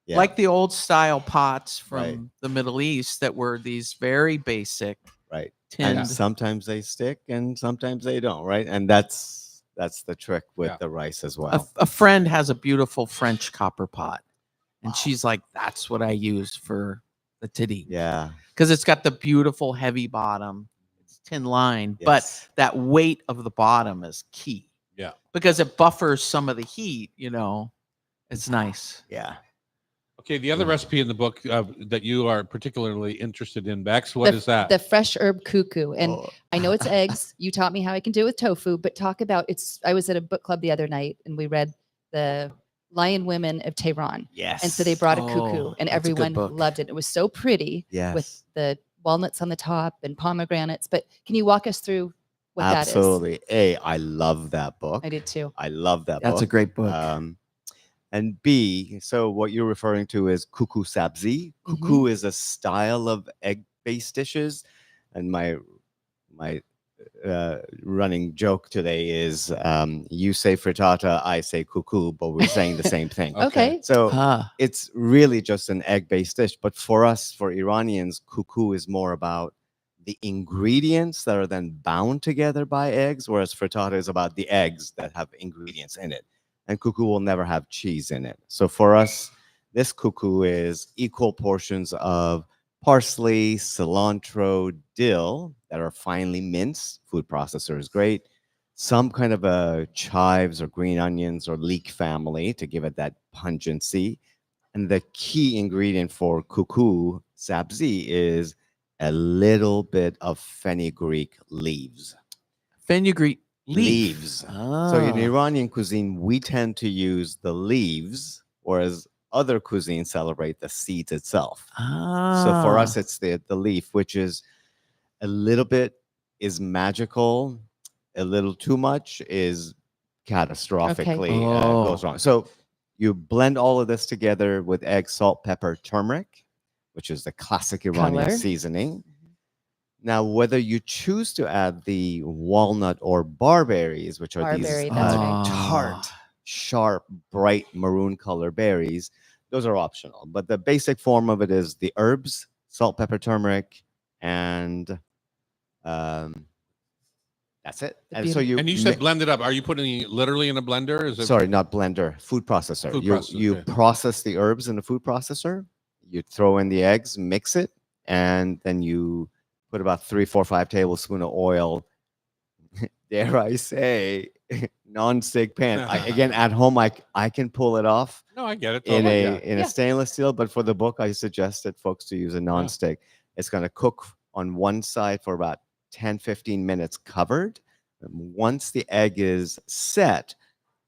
Yeah. like the old style pots from Right. the Middle East that were these very basic Right. tinned. And sometimes they stick and sometimes they don't, right? And that's the trick with Yeah. the rice as A, well. a friend has a beautiful French copper pot, and Wow. she's like, "That's what I use for the titty." Yeah. Because it's got the beautiful heavy bottom, it's tin line, but Yes. that weight of the bottom is key. Yeah. Because it buffers some of the heat. It's nice. Yeah. Okay, the other recipe in the book that you are particularly interested in, Bex, what is that? The fresh herb cuckoo. And Oh. I know it's eggs. You taught me how I can do it with tofu, but talk about I was at a book club the other night and we read the Lion Women of Tehran. Yes. And so they brought a Oh, cuckoo and that's a good everyone book. loved it. It was so pretty Yes. with the walnuts on the top and pomegranates. But can you walk us through what that is? Absolutely. I love that book. I did too. I love that That's book. a great book. And B, so what you're referring to is kuku sabzi. Kuku is a style of egg-based dishes, and my running joke today is you say frittata, I say kuku, but we're saying the same thing. Okay. So Ah, it's really just an egg-based dish, but for us, for Iranians, kuku is more about the ingredients that are then bound together by eggs, whereas frittata is about the eggs that have ingredients in it. And kuku will never have cheese in it. So for us, this kuku is equal portions of parsley, cilantro, dill that are finely minced. Food processor is great. Some kind of a chives or green onions or leek family to give it that pungency. And the key ingredient for kuku sabzi is a little bit of fenugreek leaves. fenugreek Leaves. So in Ah. Iranian cuisine, we tend to use the leaves, whereas other cuisines celebrate the seeds itself. So for us, it's the leaf, which is a little bit is magical, a little too much is catastrophically Oh. goes wrong. So you blend all of this together with egg, salt, pepper, turmeric, which is the classic Iranian Color. seasoning. Now, whether you choose to add the walnut or barberries, which are Barberry, these that's right. tart, sharp, bright maroon color berries, those are optional. But the basic form of it is the herbs, salt, pepper, turmeric, and that's it. The And so you And you said blend it up. Are you putting it literally in a blender? Is it sorry, not blender, food processor. Food you processor, you okay. process the herbs in the food processor. You throw in the eggs, mix it, and then you put about 3, 4, 5 tablespoons of oil. Dare I say, non-stick pan. Again, at home, I can pull it off No, I get it. in Totally, a yeah. in a stainless steel, but for the book, I suggested folks to use a non-stick. It's going to cook on one side for about 10, 15 minutes covered. And once the egg is set,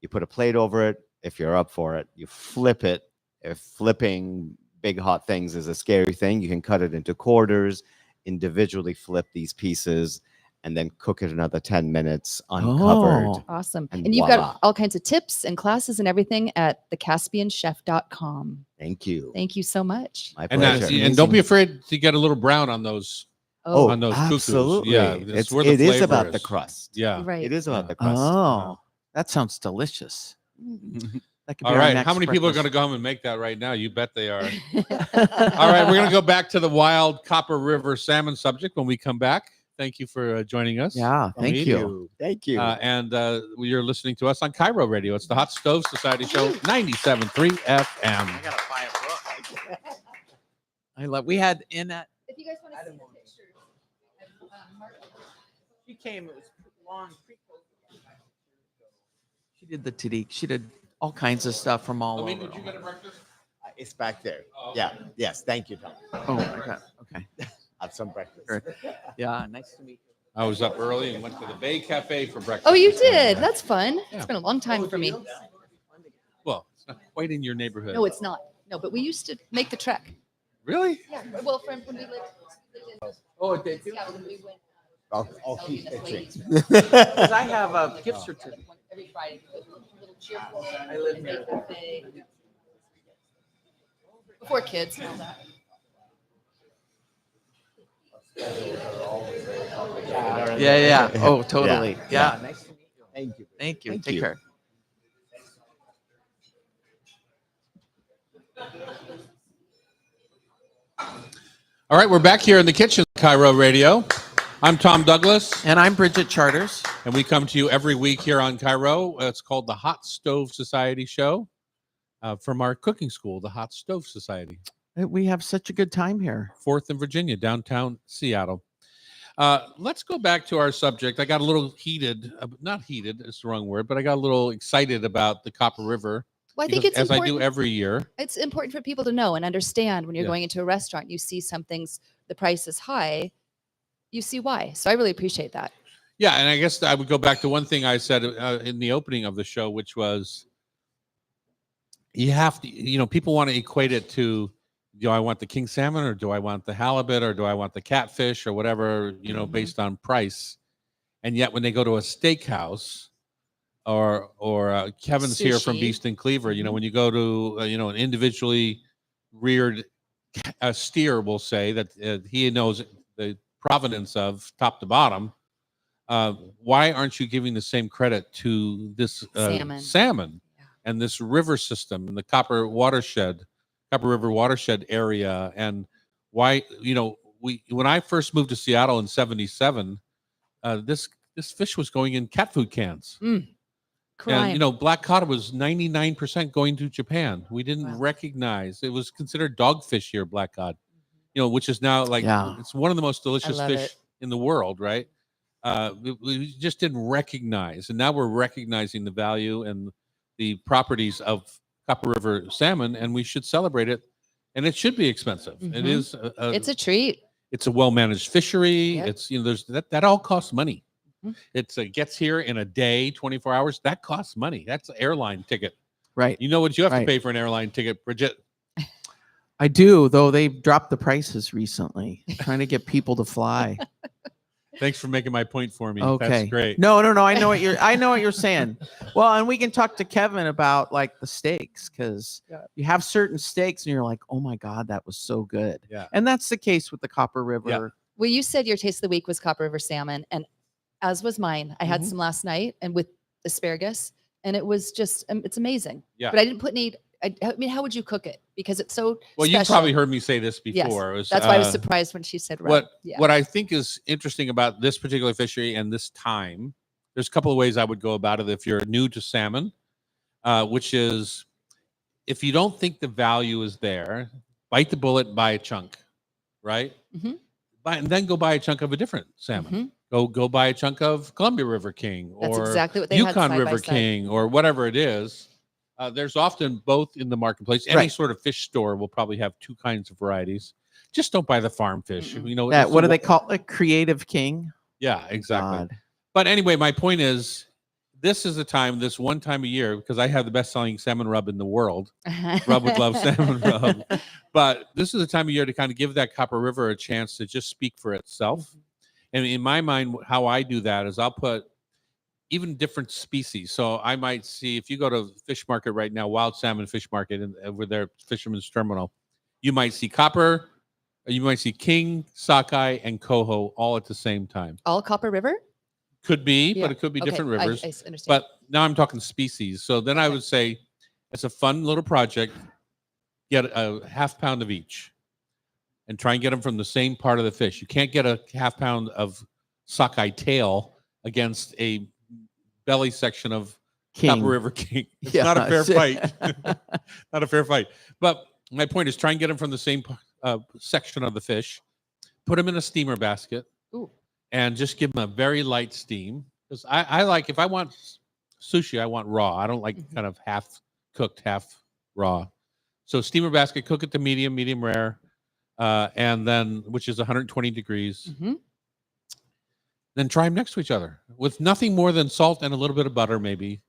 you put a plate over it. If you're up for it, you flip it. If flipping big hot things is a scary thing, you can cut it into quarters, individually flip these pieces, and then cook it another 10 minutes uncovered. Oh. Awesome. And And you've voila. got all kinds of tips and classes and everything at thecaspianchef.com. Thank you. Thank you so much. My And, pleasure. and don't be afraid to get a little brown on those. Oh, on those cuckoos. absolutely. Yeah, it's where the it is flavor about the is. crust. Yeah. right. It is about Yeah. the crust. Oh, that sounds delicious. That could be All our right. next How many people are going to breakfast. go home and make that right now? You bet they are. All right. We're going to go back to the wild Copper River salmon subject when we come back. Thank you for joining us. Yeah, thank Hamid. you. Thank you. And you're listening to us on Cairo Radio. It's the Hot Stove Society Show, 97.3 FM. gotta buy a book. I love. We had in that. If you guys want to see the pictures, She came. It was long. Pre-COVID. She did the Tahdig. She did all kinds of stuff from all I mean, over. did you get a breakfast? It's back there. Oh, Yeah. Yes. Thank you, Tom. Oh my God. Okay. Have some breakfast. Sure. Yeah. Nice to meet you. I was up early and went to the Bay Cafe for breakfast. Oh, you this morning. did. That's fun. Yeah. It's been a long time for me. Well, it's not quite in your neighborhood. No, it's not. No, but we used to make the trek. Really? Yeah. Well, from when we lived. Oh, did you? Yeah, when we went. I'll keep Italian pitching. ladies. Because I have a gift certificate. Every Friday. Little cheerful. I live Bay here. Cafe. Before kids and all that. Yeah, yeah. Oh, totally. Yeah. Yeah. Nice to meet you. Thank you. Thank you. Thank Take you. care. All right, we're back here in the kitchen, Cairo Radio. I'm Tom Douglas, And I'm Bridget Charters. and we come to you every week here on Cairo. It's called the Hot Stove Society Show from our cooking school, the Hot Stove Society, We have such a good time here. 4th and Virginia, downtown Seattle. Let's go back to our subject. I got a little heated, not heated, it's the wrong word, but I got a little excited about the Copper River. Well, I think because, it's as important. I do every year. It's important for people to know and understand when you're Yeah. going into a restaurant, you see something's the price is high, you see why. So I really appreciate that. Yeah, and I guess I would go back to one thing I said in the opening of the show, which was you have to, people want to equate it to, do I want the king salmon or do I want the halibut or do I want the catfish or whatever, Mhm. based on price. And yet when they go to a steakhouse or Kevin's here from Sushi. Beast and Cleaver, Mhm. when you go to, an individually reared steer, we'll say that he knows the provenance of top to bottom. Why aren't you giving the same credit to this salmon Yeah. and this river system and the Copper River watershed area? And why, when I first moved to Seattle in '77, this fish was going in cat food cans. Crime. And black cod was 99% going to Japan. We didn't Wow. recognize it was considered dogfish here, black cod. Which is now Yeah. it's one of the most delicious love fish it. in the world, right? We just didn't recognize, and now we're recognizing the value and the properties of Copper River salmon, and we should celebrate it. And it should be expensive. It Mhm. is. It's a treat. It's a well-managed fishery. Yep. It's there's that all costs money. Mhm. It's gets here in a day, 24 hours. That costs money. That's an airline ticket. Right. You know what you have to Right. pay for an airline ticket, Bridget? I do, though they've dropped the prices recently, trying to get people to fly. Thanks for making my point for me. Okay. That's great. No. I know what you're saying. Well, and we can talk to Kevin about like the steaks because you have certain steaks and you're like, oh my God, that was so good. Yeah. And that's the case with the Copper River. Well, you said your taste of the week was Copper River salmon, and as was mine. I had Mhm. some last night and with asparagus, and it was just it's amazing. Yeah. But I didn't put any. I mean, how would you cook it? Because it's so Well, special. you've probably heard me say this Yes, before. It was, That's why I was surprised when she said rub. Yeah. What I think is interesting about this particular fishery and this time, there's a couple of ways I would go about it if you're new to salmon, which is if you don't think the value is there, bite the bullet, buy a chunk, right? Mhm. And then go buy a chunk of a different salmon. Mhm. Go buy a chunk of Columbia River King That's or exactly what they had Yukon side by River side. King or whatever it is. There's often both in the marketplace. Any Right. sort of fish store will probably have two kinds of varieties. Just don't buy the farm fish. Mm-mm. That, it's what the do they call it? Creative King? Yeah, exactly. God. But anyway, my point is, this is the time, this one time a year, because I have the best-selling salmon rub in the world. Rub would love salmon rub. But this is the time of year to kind of give that Copper River a chance to just speak for itself. And in my mind, how I do that is I'll put even different species. So I might see, if you go to fish market right now, Wild Salmon Fish Market over there, Fisherman's Terminal, you might see copper, you might see king, sockeye, and coho all at the same time. All Copper River? Could be, Yeah. but it could be Okay, different I rivers. understand. But now I'm talking species. So then I Okay. would say it's a fun little project. Get a half pound of each and try and get them from the same part of the fish. You can't get a half pound of sockeye tail against a belly section of King. Copper River King. It's Yeah, not a fair it's- fight. Not a fair fight. But my point is try and get them from the same section of the fish. Put them in a steamer basket Ooh. and just give them a very light steam. Because I like, if I want sushi, I want raw. I don't like Mhm. kind of half cooked, half raw. So steamer basket, cook it to medium rare, and then which is 120 degrees. Mhm. Then try them next to each other with nothing more than salt and a little bit of butter, maybe,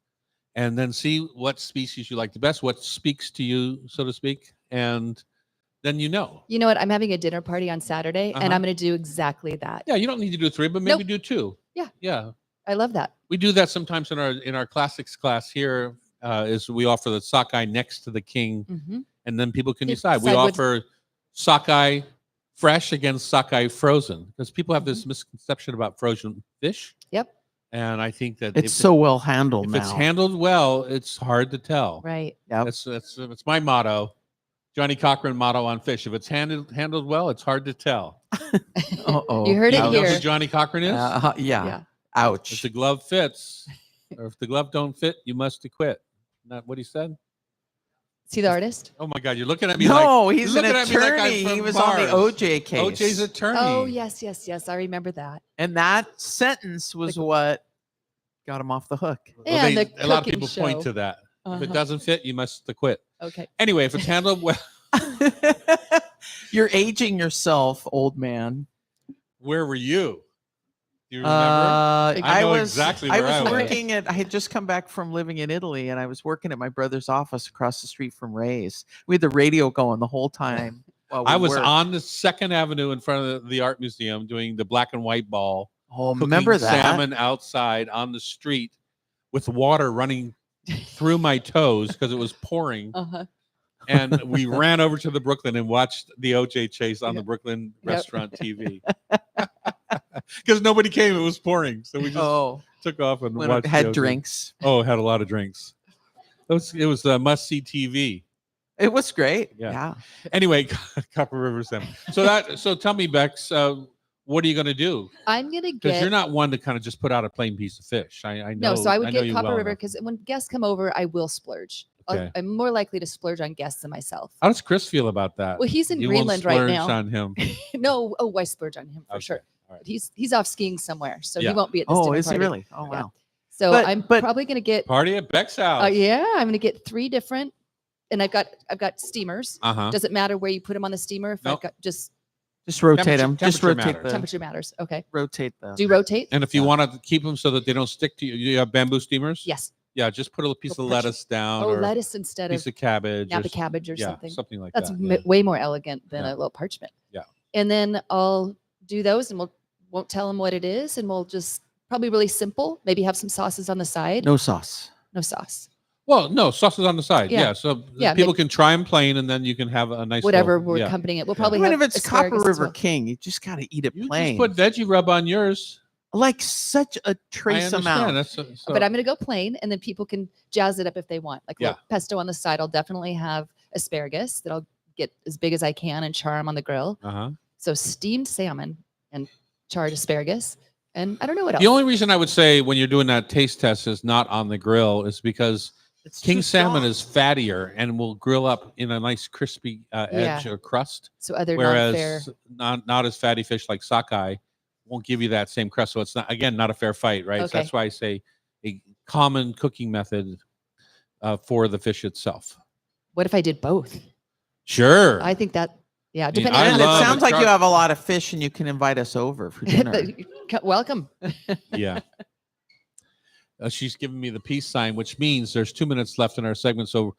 and then see what species you like the best, what speaks to you, so to speak, and then you know. You know what? I'm having a dinner party on Saturday, and Uh-huh. I'm going to do exactly that. Yeah, you don't need to do 3, but maybe Nope. do 2. Yeah. Yeah. I love that. We do that sometimes in our classics class here. Is we offer the sockeye next to the king, Mhm. and then people can You decide. We decide what- offer sockeye fresh against sockeye frozen because people have this misconception about frozen fish, Yep. and I think that It's so well handled if now. it's handled well, it's hard to tell. Right. Yep. That's my motto, Johnny Cochran motto on fish. If it's handled well, it's hard to tell. Uh-oh. You heard it You know here. who Johnny Cochran is? Yeah. Yeah. If Ouch. the glove fits, or if the glove don't fit, you must acquit. Not what he said. See the artist? Oh my God, you're looking at me like No, he's you're an looking at me like I'm attorney. from He was on the Mars. OJ case. OJ's attorney. Oh, yes, yes, yes. I remember that. And that sentence was what got him off the hook. Well, And the a lot of cooking people point show. to that. If Uh-huh. it doesn't fit, you must acquit. Okay. Anyway, if it's handled well, You're aging yourself, old man. where were you? Do you remember? I know was exactly I where I was was. working at. I had just come back from living in Italy, and I was working at my brother's office across the street from Ray's. We had the radio going the whole time. While we I was worked. on the Second Avenue in front of the art museum doing the black and white ball. Oh, Cooking remember that? salmon outside on the street with water running through my toes because it was pouring. Uh-huh. And we ran over to the Brooklyn and watched the OJ chase on the Brooklyn Yep. restaurant TV. Because nobody came, it was pouring. So we just Oh, took off and when watched it the had OJ. drinks. Oh, it had a lot of drinks. It was must see TV. It was great. Yeah. Yeah. Anyway, Copper River Salmon. So tell me, Bex, what are you going to do? I'm going to Because get. you're not one to kind of just put out a plain piece of fish. I know. No, so I would know get you Copper well River enough. because when guests come over, I will splurge. Okay. I'm more likely to splurge on guests than myself. How does Chris feel about that? Well, he's in You won't Greenland right splurge now. on him. No, I splurge on him for Okay, sure. all right. But he's off skiing somewhere, so Yeah. he won't be at this Oh, dinner is he party. really? Oh, Yeah. wow. So But- I'm but- probably going to get. Party at Beck's house. Yeah, I'm going to get 3 different, and I've got steamers. Uh-huh. Does it matter where you put them on the steamer? If Nope. I've got just Just rotate Temperature- them. Just temperature rotate matters. the. temperature matters. Okay. Rotate the. Do you rotate? And if you want to keep them so that they don't stick to you, you have bamboo steamers? Yes. Yeah, just put a piece of Little lettuce down Oh, or lettuce a instead piece of of cabbage. Napa or cabbage or yeah, something. like That's that. yeah. way more elegant than Yeah. a little parchment. Yeah. And then I'll do those, and won't tell them what it is, and we'll just probably really simple. Maybe have some sauces on the side. No sauce. No sauce. Well, no, sauce is on the side. Yeah. Yeah. So Yeah, people maybe- can try them plain and then you can have a nice Whatever little- we're yeah. accompanying it. We'll Yeah. probably Even have if it's Copper asparagus as River well. King, you just got to eat it You plain. just put veggie rub on yours. Like such a I trace understand. amount. That's so, But I'm going to go plain, and then people can jazz it up if they want. Like a Yeah. little pesto on the side. I'll definitely have asparagus that I'll get as big as I can and char 'em on the grill. uh-huh. So steamed salmon and charred asparagus, and I don't know what else. The only reason I would say when you're doing that taste test is not on the grill is because It's king too salmon strong. is fattier and will grill up in a nice crispy edge or crust, so other non-fair. whereas not as fatty fish like sockeye won't give you that same crust. So it's not a fair fight, right? So Okay. that's why I say a common cooking method for the fish itself. What if I did both? Sure. I think that, yeah, mean, depending I And on it love sounds a like you char- have a lot of fish, and you can invite us over for dinner. welcome. Yeah. She's giving me the peace sign, which means there's 2 minutes left in our segment. So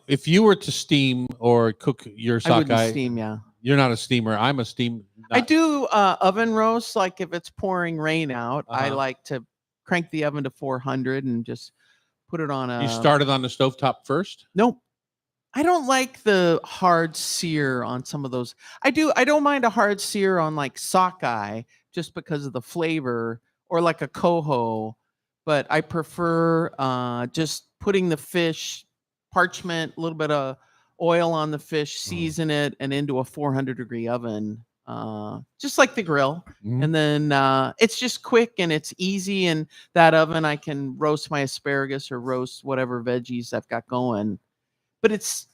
if you were to steam or cook your I wouldn't sockeye, steam, yeah. you're not a steamer. I'm a steam. I do oven roast. Like if it's pouring rain out, I Uh-huh. like to crank the oven to 400 and just put it on a. You started on the stovetop first? Nope. I don't like the hard sear on some of those. I don't mind a hard sear on like sockeye just because of the flavor, or like a coho, but I prefer just putting the fish, parchment, a little bit of oil on the fish, season it, and into a 400-degree oven, just like the grill. Mhm. And then it's just quick and it's easy. In that oven, I can roast my asparagus or roast whatever veggies I've got going. But it's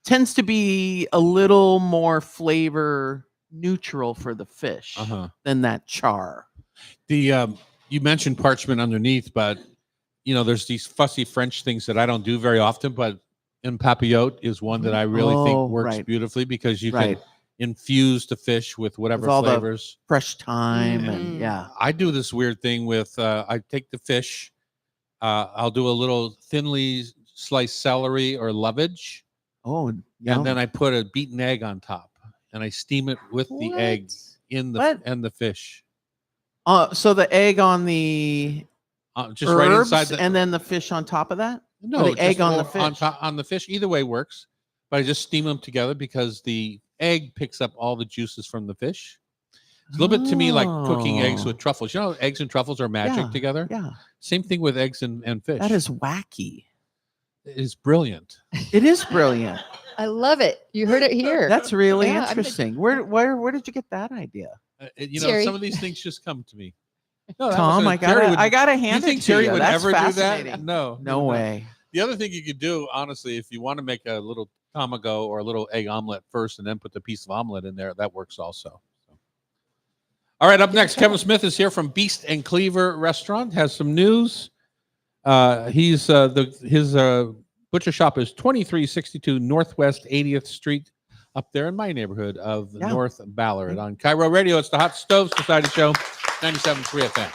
tends to be a little more flavor neutral for the fish Uh-huh. than that char. The you mentioned parchment underneath, but there's these fussy French things that I don't do very often, but in papillote is one that I really Oh, think works right. beautifully because you Right. can infuse the fish with whatever all the- flavors. Fresh thyme and Mhm. yeah. I do this weird thing with I take the fish, I'll do a little thinly sliced celery or lovage, Oh, and then I put a beaten egg on top, and I steam it with the egg What? in the What? and the fish, so the egg on the just herbs, right inside the. and then the fish on top of that. No, the egg just on the on fish? top on the fish. Either way works, but I just steam them together because the egg picks up all the juices from the fish. It's a little bit to me like cooking eggs Oh. with truffles. Eggs and truffles are magic Yeah, together. Yeah, Same thing with eggs and fish. that is wacky. It is brilliant. It is brilliant. I love it. You heard it here. That's really Yeah, I'm gonna- interesting. Where did you get that idea? Terry. Some of these things just come to me. No, that Tom, was a- Terry would- I gotta You hand think it to Terry you. would That's ever do that? fascinating. No, No way. The other thing you could do, honestly, if you want to make a little tamago or a little egg omelet first and then put the piece of omelet in there, that works also. All right, up next, Kevin Smith is here from Beast and Cleaver Restaurant. Has some news. His butcher shop is 2362 Northwest 80th Street, up there in my neighborhood of Yeah. North Ballard. On Cairo Radio, it's the Hot Stove Society Show, 97.3 FM.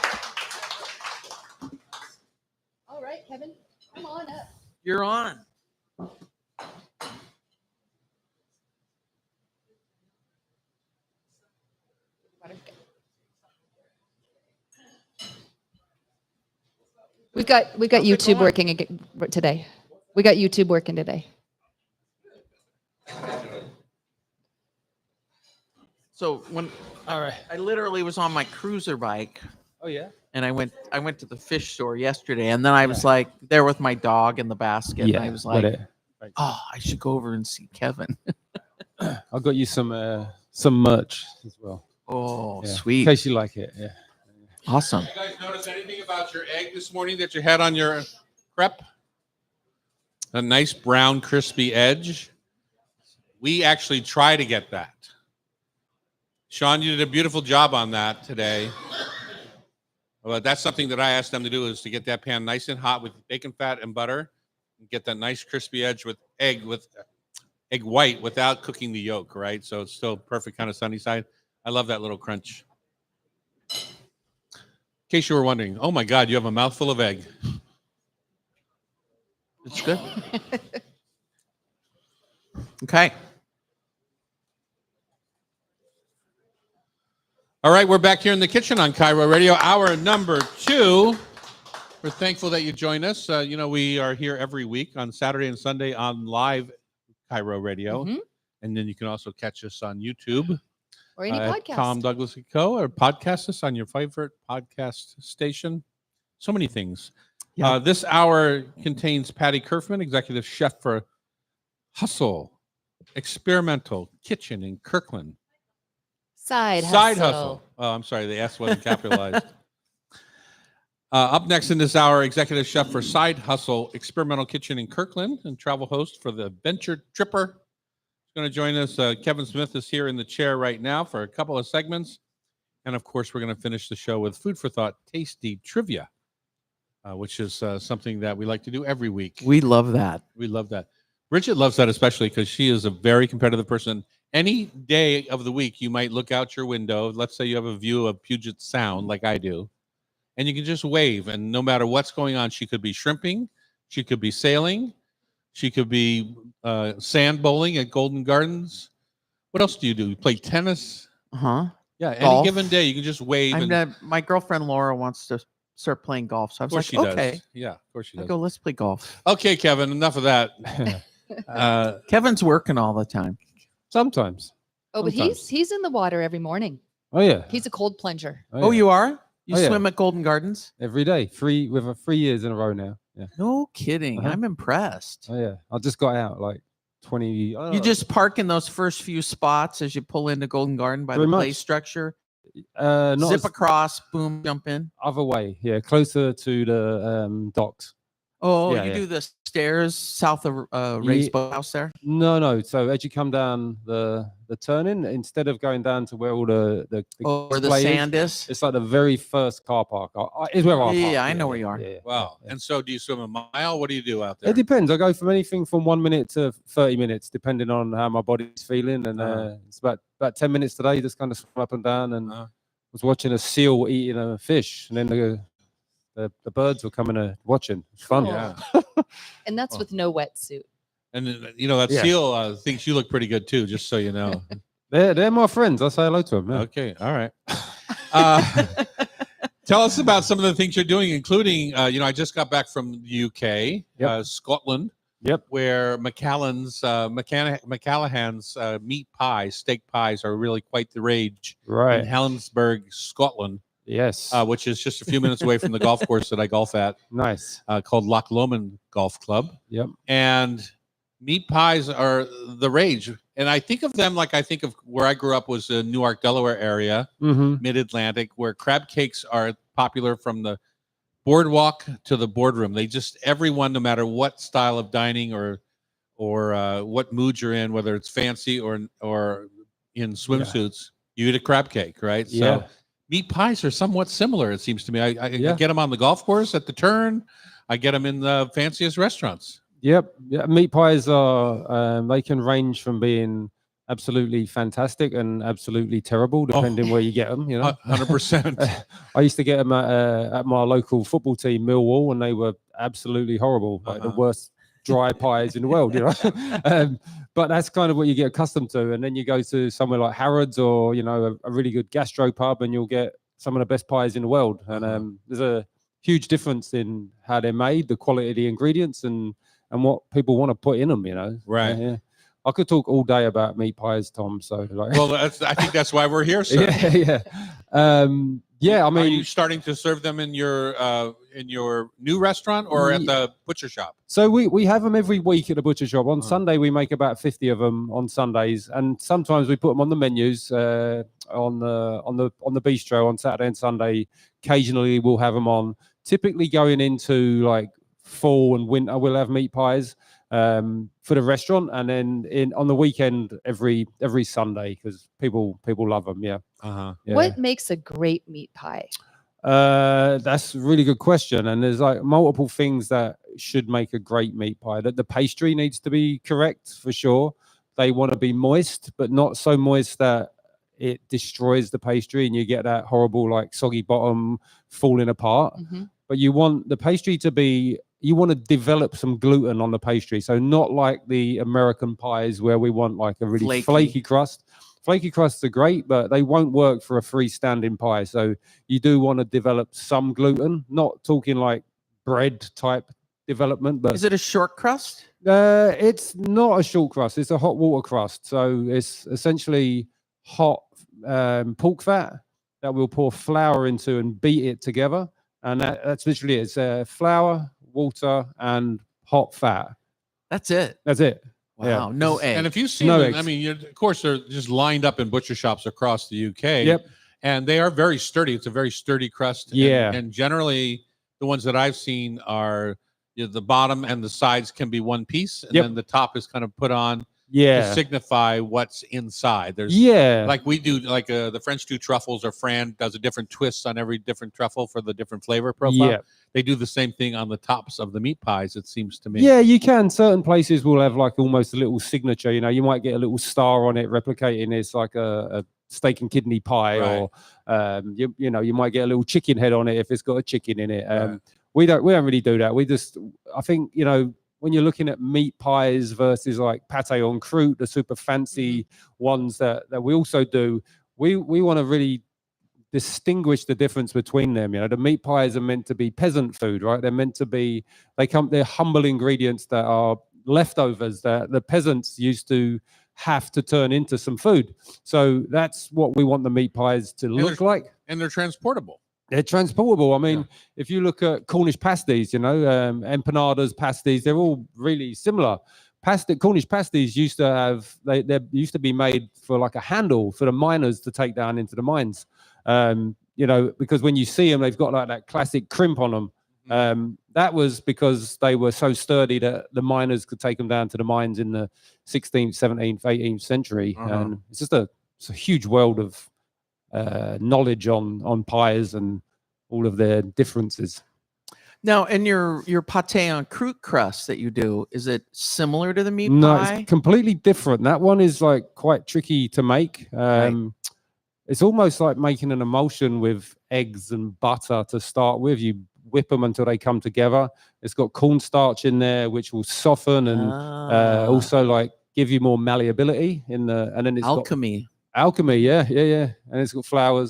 All right, Kevin, come on up. You're on. We got How's it YouTube going? working today. We got YouTube working today. So when All right. I literally was on my cruiser bike Oh, yeah? and I went to the fish store yesterday, and then I was like there with my dog in the basket. And I was got like, it. oh, I should go over and see Kevin. I got you some merch as well. Oh, Yeah. In sweet. case you like it. Yeah. Awesome. You guys notice anything about your egg this morning that you had on your crepe? A nice brown, crispy edge. We actually try to get that. Sean, you did a beautiful job on that today. Well, that's something that I asked them to do, is to get that pan nice and hot with bacon fat and butter, and get that nice crispy edge with egg white without cooking the yolk, right? So it's still perfect kind of sunny side. I love that little crunch. In case you were wondering, oh my God, you have a mouthful of egg. It's good. Okay. All right, we're back here in the kitchen on Cairo Radio, hour number 2. We're thankful that you join us. We are here every week on Saturday and Sunday on live Cairo Radio. Mhm. And then you can also catch us on YouTube. Or any at podcast. Tom Douglas & Co. Or podcast us on your favorite podcast station. So many things. Yeah. This hour contains Patty Kerfman, executive chef for Hustle Experimental Kitchen in Kirkland. Side Hustle. Oh, I'm sorry, the S wasn't capitalized. Up next in this hour, executive chef for Side Hustle Experimental Kitchen in Kirkland and travel host for the Venture Tripper. He's going to join us. Kevin Smith is here in the chair right now for a couple of segments. And of course, we're going to finish the show with Food for Thought Tasty Trivia, which is something that we like to do every week. We love that. We love that. Bridget loves that especially because she is a very competitive person. Any day of the week, you might look out your window. Let's say you have a view of Puget Sound like I do, and you can just wave. And no matter what's going on, she could be shrimping, she could be sailing, she could be sand bowling at Golden Gardens. What else do? You play tennis? Uh-huh. Yeah, any Golf. given day, you can just wave. My girlfriend Laura wants to start playing golf. So I Of was course like, she okay. does. Yeah, of course she I does. go, let's play golf. Okay, Kevin, enough of that. Kevin's working all the time. Sometimes. Oh, but Sometimes. he's in the water every morning. Oh yeah. He's a cold plunger. Oh, yeah. you are? You Oh, yeah. swim at Golden Gardens? Every day. 3 years in a row now. Yeah. No kidding. Uh-huh. I'm impressed. Oh yeah. I just got out like 20. You just park in those first few spots as you pull into Golden Garden by the Pretty play much. structure. not Zip as across, boom, jump in. other way. Yeah, closer to the docks. Oh, Yeah, you yeah. do the stairs south of Ray's Ye- boathouse there? No. So as you come down the turning, instead of going down to where all the Oh, where the display is, sand is? it's like the very first car park. Is where I park. Yeah, I know where you are. Yeah. Wow. And so, do you swim a mile? What do you do out there? It depends. I go from anything from 1 minute to 30 minutes, depending on how my body's feeling. And Uh-huh. it's about 10 minutes today, just kind of swim up and down. And Uh-huh. was watching a seal eating a fish, and then the birds were coming and watching. It's fun. Cool. Yeah. And that's Oh. with no wetsuit. And that Yeah. seal thinks you look pretty good too, just so you know. They're my friends. I say hello to them. Yeah. Okay. All right. Uh, tell us about some of the things you're doing, including, I just got back from the UK, Yep. Scotland, Yep. where McCallahan's meat pies, steak pies, are really quite the rage in Right. Helensburgh, Scotland, Yes. which is just a few minutes away from the golf course that I golf at, Nice. called Loch Lomond Golf Club. Yep. And meat pies are the rage. And I think of them like I think of where I grew up was the Newark, Delaware area, Mm-hmm. mid-Atlantic, where crab cakes are popular from the boardwalk to the boardroom. They just, everyone, no matter what style of dining or what mood you're in, whether it's fancy or in swimsuits, you eat a crab cake, right? Yeah. So meat pies are somewhat similar, it seems to me. I Yeah. get them on the golf course at the turn. I get them in the fanciest restaurants. Yep. Yeah. Meat pies are they can range from being absolutely fantastic and absolutely terrible, depending where you get them. 100%. I used to get them at my local football team, Millwall, and they were absolutely horrible, like the Uh-huh. worst dry pies in the world. But that's kind of what you get accustomed to. And then you go to somewhere like Harrods or a really good gastro pub, and you'll get some of the best pies in the world. And Uh-huh. there's a huge difference in how they're made, the quality of the ingredients, and what people want to put in them. Right. Yeah. I could talk all day about meat pies, Tom. So like, Well, I think that's why we're here, sir. yeah. I Are mean, you starting to serve them in your new restaurant or at the butcher shop? so we have them every week at the butcher shop. On Uh-huh. Sunday, we make about 50 of them on Sundays, and sometimes we put them on the menus on the bistro on Saturday and Sunday. Occasionally, we'll have them on. Typically, going into like fall and winter, we'll have meat pies for the restaurant, and then on the weekend every Sunday, because people love them. Yeah. Uh-huh. Yeah. What makes a great meat pie? That's a really good question, and there's like multiple things that should make a great meat pie. That the pastry needs to be correct for sure. They want to be moist, but not so moist that it destroys the pastry and you get that horrible like soggy bottom falling apart. Mhm. But you want the pastry to be, you want to develop some gluten on the pastry, so not like the American pies where we want like a really flaky crust. Flaky crusts are great, but they won't work for a freestanding pie. So you do want to develop some gluten, not talking like bread type development, but Is it a short crust? it's not a short crust. It's a hot water crust. So it's essentially hot pork fat that we'll pour flour into and beat it together. And that's literally it. It's flour, water, and hot fat. That's it. That's it. Wow. Yeah. No egg. And if you see No them, I eggs. mean, of course, they're just lined up in butcher shops across the UK. Yep. And they are very sturdy. It's a very sturdy crust. Yeah. And generally, the ones that I've seen are the bottom and the sides can be one piece, and Yep. then the top is kind of put on to Yeah. signify what's inside. There's Yeah. like we do, like the French do truffles, or Fran does a different twist on every different truffle for the different flavor profile. Yeah. They do the same thing on the tops of the meat pies, it seems to me. Yeah, you can. Certain places will have like almost a little signature. You might get a little star on it, replicating it's like a steak and kidney pie, Right. or you might get a little chicken head on it if it's got a chicken in it. Right. We don't really do that. I think when you're looking at meat pies versus like pate en croûte, the super fancy ones that we also do, we want to really distinguish the difference between them. The meat pies are meant to be peasant food, right? They're meant to be, they're humble ingredients that are leftovers that the peasants used to have to turn into some food. So that's what we want the meat pies to look like. And they're transportable. They're transportable. I mean, if you look at Cornish pasties, empanadas, pasties, they're all really similar. Cornish pasties used to have, they used to be made for like a handle for the miners to take down into the mines. Because when you see them, they've got like that classic crimp on them. that was because they were so sturdy that the miners could take them down to the mines in the 16th, 17th, 18th century. Uh-huh. And it's a huge world of knowledge on pies and all of their differences. Now, and your pate en croûte crust that you do, is it similar to the meat No, pie? it's completely different. That one is like quite tricky to make. It's almost like making an emulsion with eggs and butter to start with. You whip them until they come together. It's got cornstarch in there, which will soften and also like give you more malleability in the. And then it's alchemy. Alchemy, yeah, and it's got flour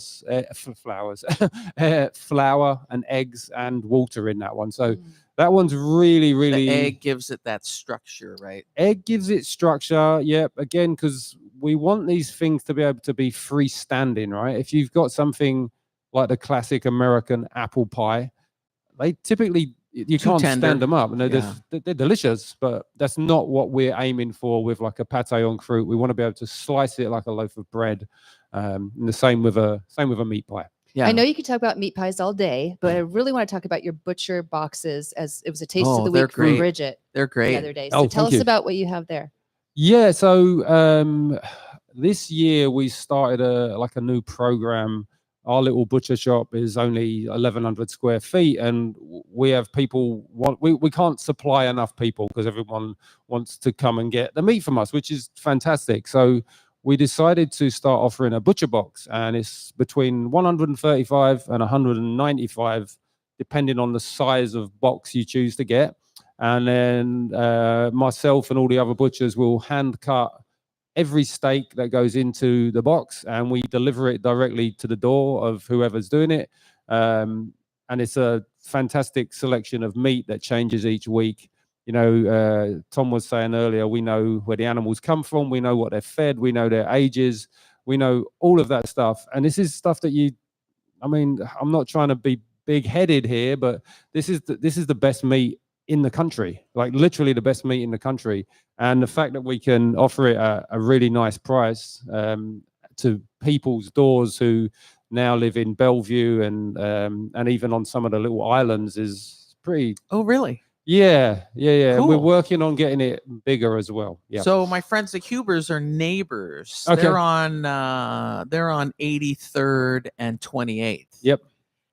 and eggs and water in that one. So that one's really, really. The egg gives it that structure, right? Egg gives it structure. Yep. Again, because we want these things to be able to be freestanding, right? If you've got something like the classic American apple pie, they typically you Too can't tender. stand them up, and Yeah. they're delicious. But that's not what we're aiming for with like a pate en croûte. We want to be able to slice it like a loaf of bread. And the same with a meat pie. Yeah. I know you could talk about meat pies all day, but I really want to talk about your butcher boxes, as it was a taste Oh, of the they're week from great. Bridget They're the great. other day. Oh, So tell thank us you. about what you have there. Yeah, so this year we started a new program. Our little butcher shop is only 1,100 square feet, and we have people we can't supply enough people because everyone wants to come and get the meat from us, which is fantastic. So we decided to start offering a butcher box, and it's between 135 and 195, depending on the size of box you choose to get. And then myself and all the other butchers will hand cut every steak that goes into the box, and we deliver it directly to the door of whoever's doing it. And it's a fantastic selection of meat that changes each week. You know, Tom was saying earlier, we know where the animals come from, we know what they're fed, we know their ages, we know all of that stuff. And this is stuff that I'm not trying to be big-headed here, but this is the best meat in the country, like literally the best meat in the country. And the fact that we can offer it at a really nice price to people's doors who now live in Bellevue and even on some of the little islands is pretty. Oh, really? Yeah. And we're Cool. working on getting it bigger as well. Yeah. So my friends, the Hubers, are neighbors. Okay. They're on 83rd and 28th. Yep.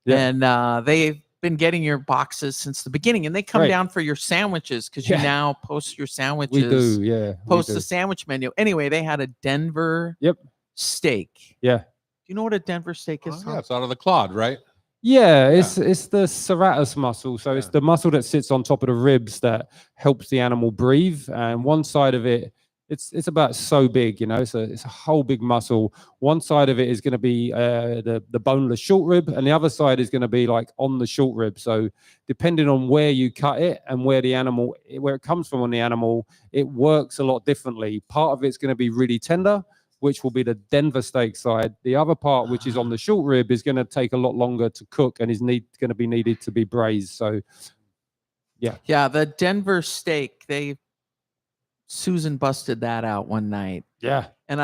And they've been getting your boxes since the beginning, and they come Great. down for your sandwiches because Yeah. you now post your sandwiches. We do. Yeah. we Post do. the sandwich menu. Anyway, they had a Denver Yep. steak. Yeah. Do you know what a Denver steak is? Oh, Tom? yeah, it's out of the clod, right? Yeah, it's the serratus muscle. So it's Yeah. the muscle that sits on top of the ribs that helps the animal breathe. And one side of it, it's about so big, you know. It's a whole big muscle. One side of it is going to be the boneless short rib, and the other side is going to be like on the short rib. So depending on where you cut it and where it comes from on the animal, it works a lot differently. Part of it's going to be really tender, which will be the Denver steak side. The other part, which is on the short rib, is going to take a lot longer to cook and is going to be needed to be braised. So, Yeah, the Denver steak. Susan busted that out one night, yeah. and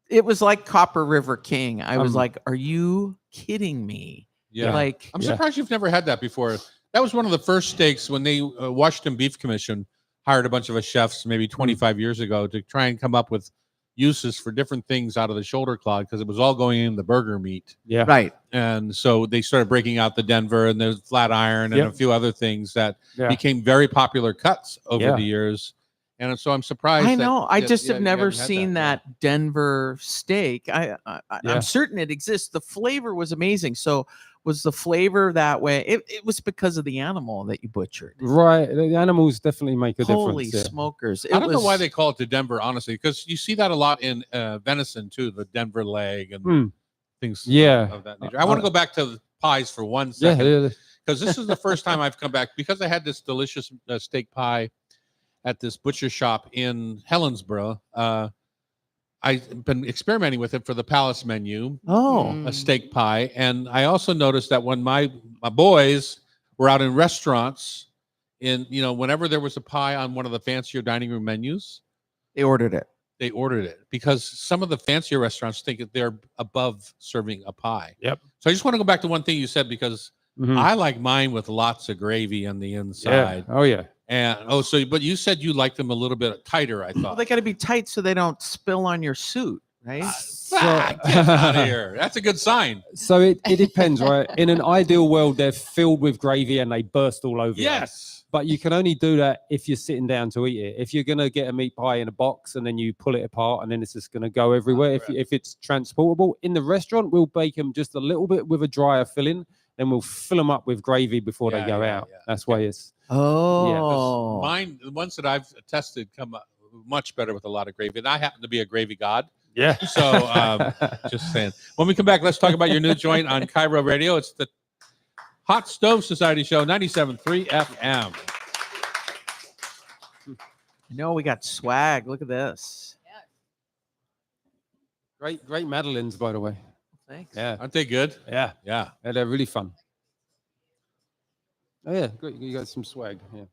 it was like Copper River King. I was Um, like, "Are you kidding me?" Yeah. Like, I'm Yeah. surprised you've never had that before. That was one of the first steaks when the Washington Beef Commission hired a bunch of us chefs maybe 25 years ago to try and come up with uses for different things out of the shoulder clod because it was all going in the burger meat. Yeah. right. And so they started breaking out the Denver and the flat iron and Yep. a few other things that Yeah. became very popular cuts over Yeah. the years. And so I'm surprised. I that- know. I yeah, just yeah, have you never haven't had seen yeah. that Denver steak. Yeah. I'm certain it exists. The flavor was amazing. So was the flavor that way? It was because of the animal that you butchered. Right. The animals definitely make a Holy difference. Yeah. smokers! I don't know why they call it the Denver, honestly, because you see that a lot in venison too, the Denver leg and Hmm. things Yeah. of that nature. I want to go back to the pies for 1 second. Yeah. Because this is the first time I've come back because I had this delicious steak pie at this butcher shop in Helensburgh. I've been experimenting with it for the Palace menu, Oh, a steak pie, and I also noticed that when my boys were out in restaurants, whenever there was a pie on one of the fancier dining room menus, they ordered it. they ordered it because some of the fancier restaurants think that they're above serving a pie. Yep. So I just want to go back to one thing you said because Mhm. I like mine with lots of gravy on the Yeah. inside. Oh yeah. And but you said you like them a little bit tighter, I Well, thought. they got to be tight so they don't spill on your suit, right? Get out of here. That's a good sign. So it depends, right? In an ideal world, they're filled with gravy and they burst all over you. Yes. But you can only do that if you're sitting down to eat it. If you're going to get a meat pie in a box and then you pull it apart and then it's just going to go everywhere. If it's transportable in the restaurant, we'll bake them just a little bit with a drier filling. Then we'll fill them up with gravy before they go out. That's why it's. Oh, Mine, the ones that I've tested come up much better with a lot of gravy. And I happen to be a gravy god. Yeah. So just saying. When we come back, let's talk about your new joint on Cairo Radio. It's the Hot Stove Society Show, 97.3 FM. we got swag. Look at this. Great Madeleines, by the way. Thanks. Yeah. Aren't they good? Yeah. Yeah. Yeah, they're really fun. Oh yeah, great. You got some swag. Yeah.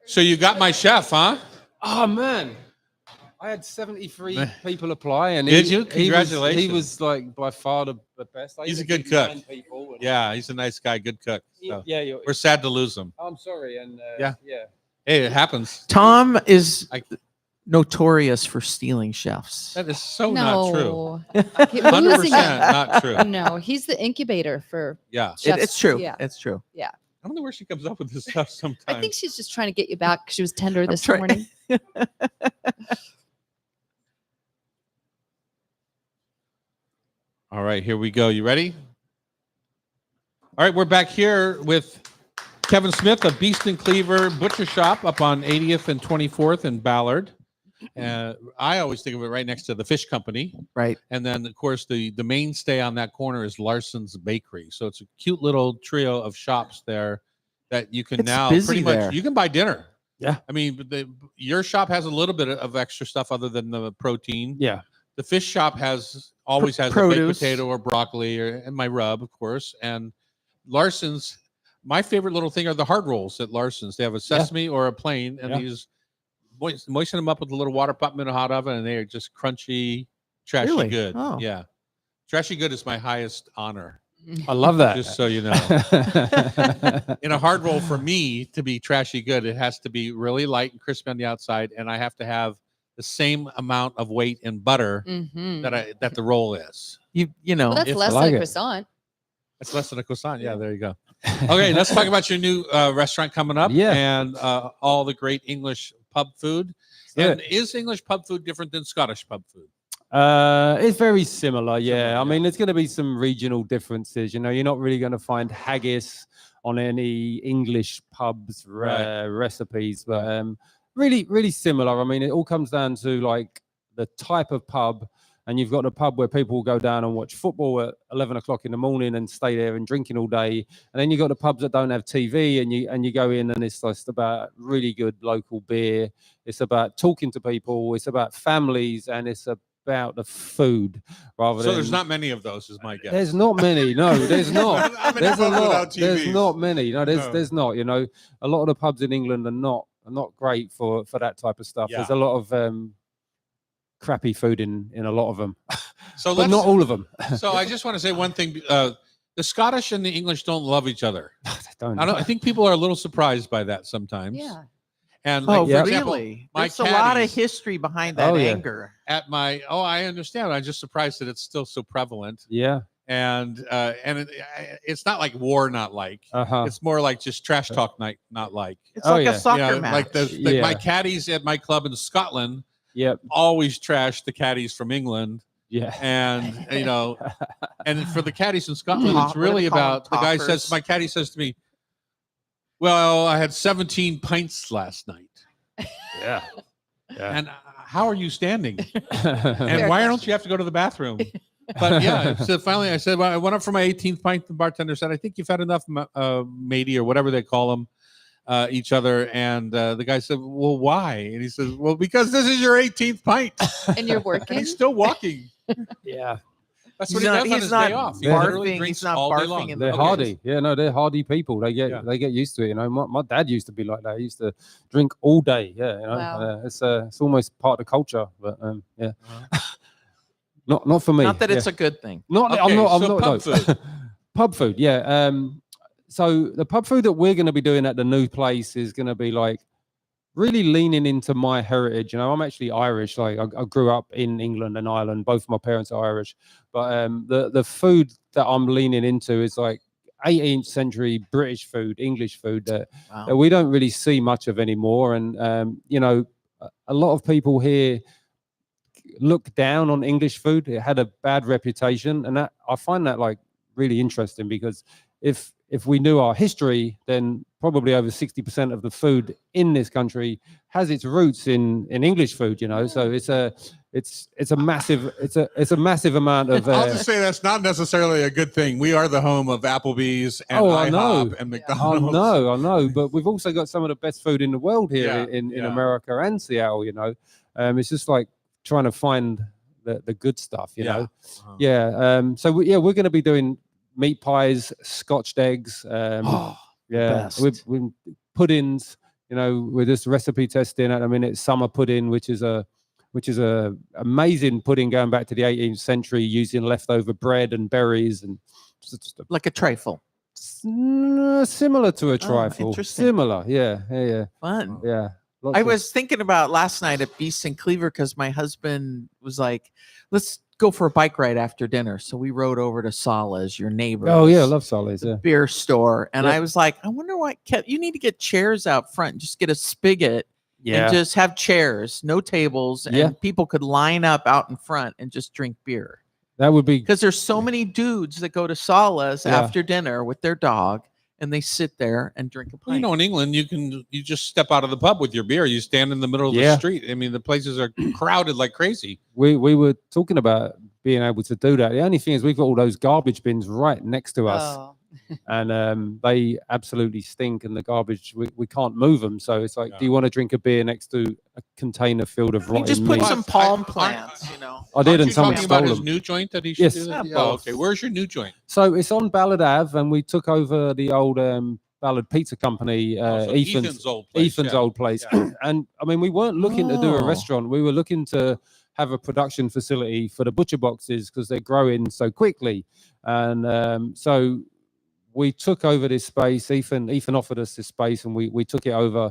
So you got my chef, huh? Oh man, I had 73 people apply, and Did you? He Congratulations. was like by far the best. I He's a even good did cook. 9 people, and- Yeah, he's a nice guy, good cook. So Yeah. we're sad to lose him. I'm sorry, and Yeah. yeah. Hey, it happens. Tom is I- notorious for stealing chefs. That is so not true. no. 100% not true. No, he's the incubator for Yeah. chefs. It's true. Yeah. It's true. I don't know where she comes up with this stuff sometimes. I think she's just trying to get you back because she was tender this trying- morning. All right, here we go. You ready? All right, we're back here with Kevin Smith of Beast and Cleaver Butcher Shop up on 80th and 24th in Ballard. I always think of it right next to the Fish Company. Right. And then, of course, the mainstay on that corner is Larson's Bakery. So it's a cute little trio of shops there that you can It's now busy pretty much there. you can buy dinner. Yeah. I mean, your shop has a little bit of extra stuff other than the protein. Yeah. The fish shop always has a Produce. baked potato or broccoli and my rub, of course. And Larson's, my favorite little thing are the hard rolls at Larson's. They have a sesame or a plain, and Yeah. they just moisten them up with a little water, pop them in a hot oven, and they are just crunchy, trashy Really? good. Oh. Yeah. Trashy good is my highest honor, I love that. just so you know. In a hard roll, for me to be trashy good, it has to be really light and crispy on the outside, and I have to have the same amount of weight in butter Mhm. that the roll is. You know. Well, that's if- less like than a it. croissant. It's less than a croissant. Yeah, there you go. Okay, let's talk about your new restaurant coming up. Yeah. And all the great English pub food. Yeah. And is English pub food different than Scottish pub food? It's very similar. Yeah. Similar, I yeah. mean, there's going to be some regional differences. You know, you're not really going to find haggis on any English pubs Right. recipes, but really, really similar. I mean, it all comes down to like the type of pub. And you've got a pub where people will go down and watch football at 11 o'clock in the morning and stay there and drinking all day. And then you've got the pubs that don't have TV, and you go in and it's just about really good local beer. It's about talking to people. It's about families, and it's about the food rather So than. there's not many of those, is my guess. There's not many. No, there's not. I'm in a There's a pub lot. without There's TVs. not many. No, No. there's not. You know, a lot of the pubs in England are not great for that type of stuff. There's Yeah. a lot of crappy food in a lot of them, So but not all of them. So I just want to say one thing. The Scottish and the English don't love each other. They don't. I think people are a little surprised by that sometimes. Yeah. And like, Oh, for yeah. example, really? my There's a lot of caddies- history behind that Oh, yeah. anger. at my I understand. I'm just surprised that it's still so prevalent. Yeah. And it's not like war, not like. Uh-huh. It's more like just trash talk night, not like. It's Oh, like yeah. a soccer You know, match. like Yeah. my caddies at my club in Scotland Yep. always trash the caddies from England, Yeah. and and for the caddies in Scotland, What it's do really they call about the them, guy toppers? says my caddy says to me, "Well, I had 17 pints last night, Yeah. Yeah. and how are you standing? And And why don't you have to go to the bathroom?" But yeah, so finally I said, well, I went up for my 18th pint. The bartender said, "I think you've had enough, matey," or whatever they call them, each other. And the guy said, "Well, why?" And he says, "Well, because this is your 18th pint." And you're And working. he's still walking. yeah. That's He's what he not- does on he's his not day off. He barfing, literally he's drinks not all day barfing long. in They're Okay. hardy. Yeah, no, they're hardy people. They get used to it. You know, my dad used to be like that. He used to drink all day. Yeah, you know, Wow. it's almost part of the culture. But yeah, not for me. Not that yeah. it's a good thing. Not. Okay, I'm not. I'm so not. pub no. food. Pub food, yeah. So the pub food that we're going to be doing at the new place is going to be like really leaning into my heritage. You know, I'm actually Irish. Like I grew up in England and Ireland. Both of my parents are Irish. But the food that I'm leaning into is like 18th century British food, English food that we don't really see much of anymore. And you know, a lot of people here look down on English food. It had a bad reputation, and that I find that like really interesting, because if we knew our history, then probably over 60% of the food in this country has its roots in English food, you know. So it's a massive amount of I'll just say that's not necessarily a good thing. We are the home of Applebee's and IHOP and McDonald's. I know, but we've also got some of the best food in the world here in America and Seattle, you know. It's just like trying to find the good stuff, you know. So we're going to be doing meat pies, scotched eggs, with puddings. You know, we're just recipe testing at the minute. Summer pudding, which is a amazing pudding going back to the 18th century, using leftover bread and berries, and just Like a trifle. similar to a trifle. interesting. Similar, yeah. Fun. Yeah. I was thinking about last night at Beast and Cleaver because my husband was like, let's go for a bike ride after dinner. So we rode over to Sala's, your neighbor. Oh yeah, I love Sally's. Yeah. Beer store. And Yep. I was like, I wonder what you need to get chairs out front and just get a spigot and just have chairs, no tables, and Yeah. people could line up out in front and just drink beer. That would be Because there's so many dudes that go to Sala's Yeah. after dinner with their dog and they sit there and drink a Well, you pint. know, in England, you just step out of the pub with your beer. You stand in the middle of the Yeah. street. I mean, the places are crowded like crazy. we were talking about being able to do that. The only thing is we've got all those garbage bins right next to us. Oh. And they absolutely stink, and the garbage we can't move them. So it's like, do you Yeah. want to drink a beer next to a container filled of You rotten just put meat? some I- palm I- plants, you know. I did, Aren't and you someone talking about stole his them. new joint that he should Yes. do that? Yeah, Oh, both. okay. Where's your new joint? So it's on Ballard Ave, and we took over the old Ballard Pizza Company, Oh, so Ethan's old place. Ethan's yeah. old place. Yeah. And I mean, we weren't looking to do a Oh. restaurant. We were looking to have a production facility for the butcher boxes because they're growing so quickly. And so we took over this space. Ethan offered us this space, and we took it over.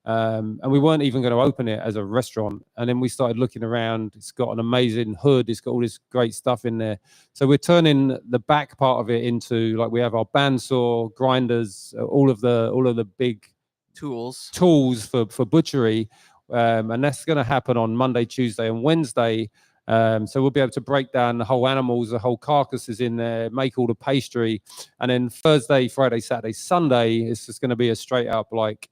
And we weren't even going to open it as a restaurant. And then we started looking around. It's got an amazing hood. It's got all this great stuff in there. So we're turning the back part of it into, like, we have our bandsaw, grinders, all of the big Tools. tools for butchery. And that's going to happen on Monday, Tuesday, and Wednesday. So we'll be able to break down the whole animals, the whole carcasses in there, make all the pastry. And then Thursday, Friday, Saturday, Sunday, it's just going to be a straight up like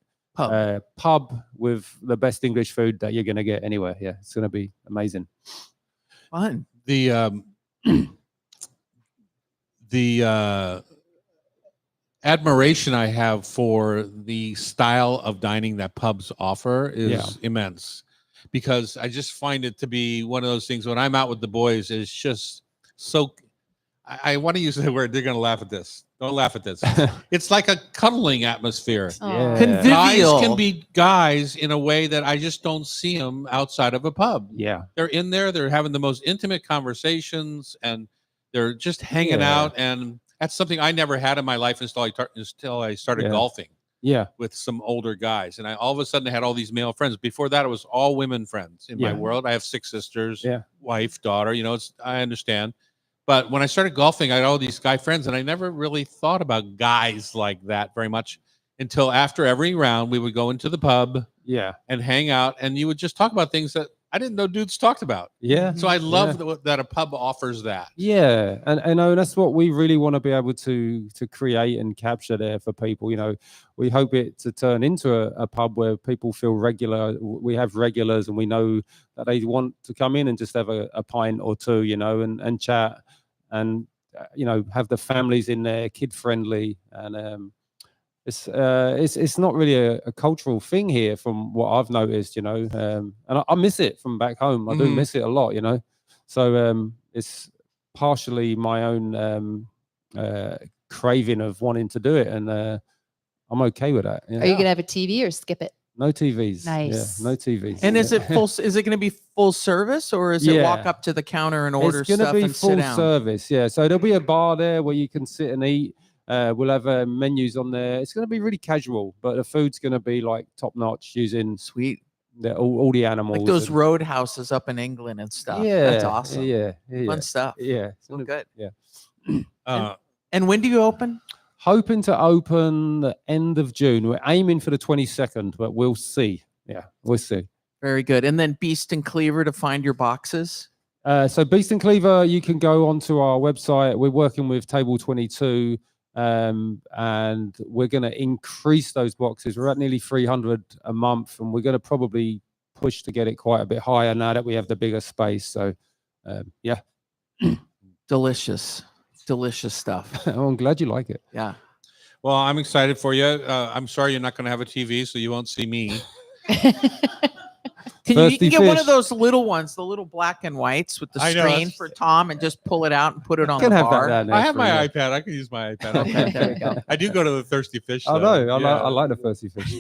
pub with the best English food that you're going to get anywhere. Yeah, it's going to be amazing. Fun. The admiration I have for the style of dining that pubs offer is immense, because I just find it to be one of those things when I'm out with the boys, it's just so, I want to use the word, they're going to laugh at this. Don't laugh at this. It's like a cuddling atmosphere. Aw. Convivial. Guys can be guys in a way that I just don't see them outside of a pub. Yeah. They're in there, they're having the most intimate conversations, and they're just hanging Yeah. out. And that's something I never had in my life until I started Yeah. golfing Yeah. with some older guys. And I all of a sudden had all these male friends. Before that, it was all women friends in my Yeah. world. I have 6 sisters, Yeah. wife, daughter, I understand. But when I started golfing, I had all these guy friends, and I never really thought about guys like that very much until after every round, we would go into the pub Yeah. and hang out, and you would just talk about things that I didn't know dudes talked about. Yeah. So I love that a pub offers that. Yeah, and I know that's what we really want to be able to create and capture there for people. We hope it to turn into a pub where people feel regular. We have regulars, and we know that they want to come in and just have a pint or two, and chat, and have the families in there, kid friendly, and it's not really a cultural thing here from what I've noticed, and I miss it from back home. I do Mhm. miss it a lot, So it's partially my own craving of wanting to do it, and I'm okay with that. Are you gonna have a TV or skip it? No TVs. Nice. Yeah, no TVs. And is it full? Is it going to be full service, or is it walk Yeah. up to the counter and order It's going to stuff be and full sit down? service. Yeah. So there'll be a bar there where you can sit and eat. We'll have menus on there. It's going to be really casual, but the food's going to be like top notch, using Sweet, all the animals. like those and- roadhouses up in England and stuff. Yeah, That's awesome. Yeah. Fun stuff. Yeah. It's Well, gonna- good. Yeah. And when do you open? Hoping to open the end of June. We're aiming for the 22nd, but we'll see. Yeah, we'll see. Very good. And then Beast and Cleaver to find your boxes. So Beast and Cleaver, you can go onto our website. We're working with Table 22, and we're going to increase those boxes. We're at nearly 300 a month, and we're going to probably push to get it quite a bit higher now that we have the bigger space. So, yeah, Delicious, delicious stuff. I'm glad you like it. Yeah. Well, I'm excited for you. I'm sorry you're not going to have a TV, so you won't see me. You Thirsty can get one fish. of those little ones, the little black and whites with the I know, screen that's- for Tom, and just pull it out and put it on Can the have bar. that down there. I have for my you. iPad. I can use my iPad. Okay, there we go. I do go to the Thirsty Fish. I though. know. Yeah. I like the thirsty fish.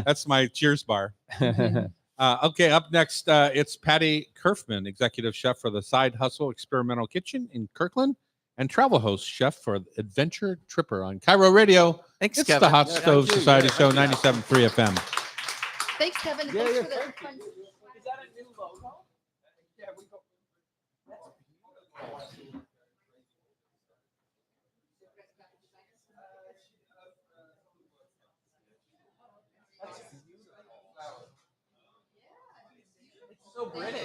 That's my Cheers bar. Okay, up next, it's Patty Kerfman, executive chef for the Side Hustle Experimental Kitchen in Kirkland, and travel host chef for Adventure Tripper on Cairo Radio. Thanks, It's Kevin. the Hot Yeah, Stove thank you. Society Yeah, Show, thank you. 97.3 FM. Thanks, Kevin. Yeah, Thanks yeah, for the thank fun. Is that a new logo? Yeah, we got. It's so British.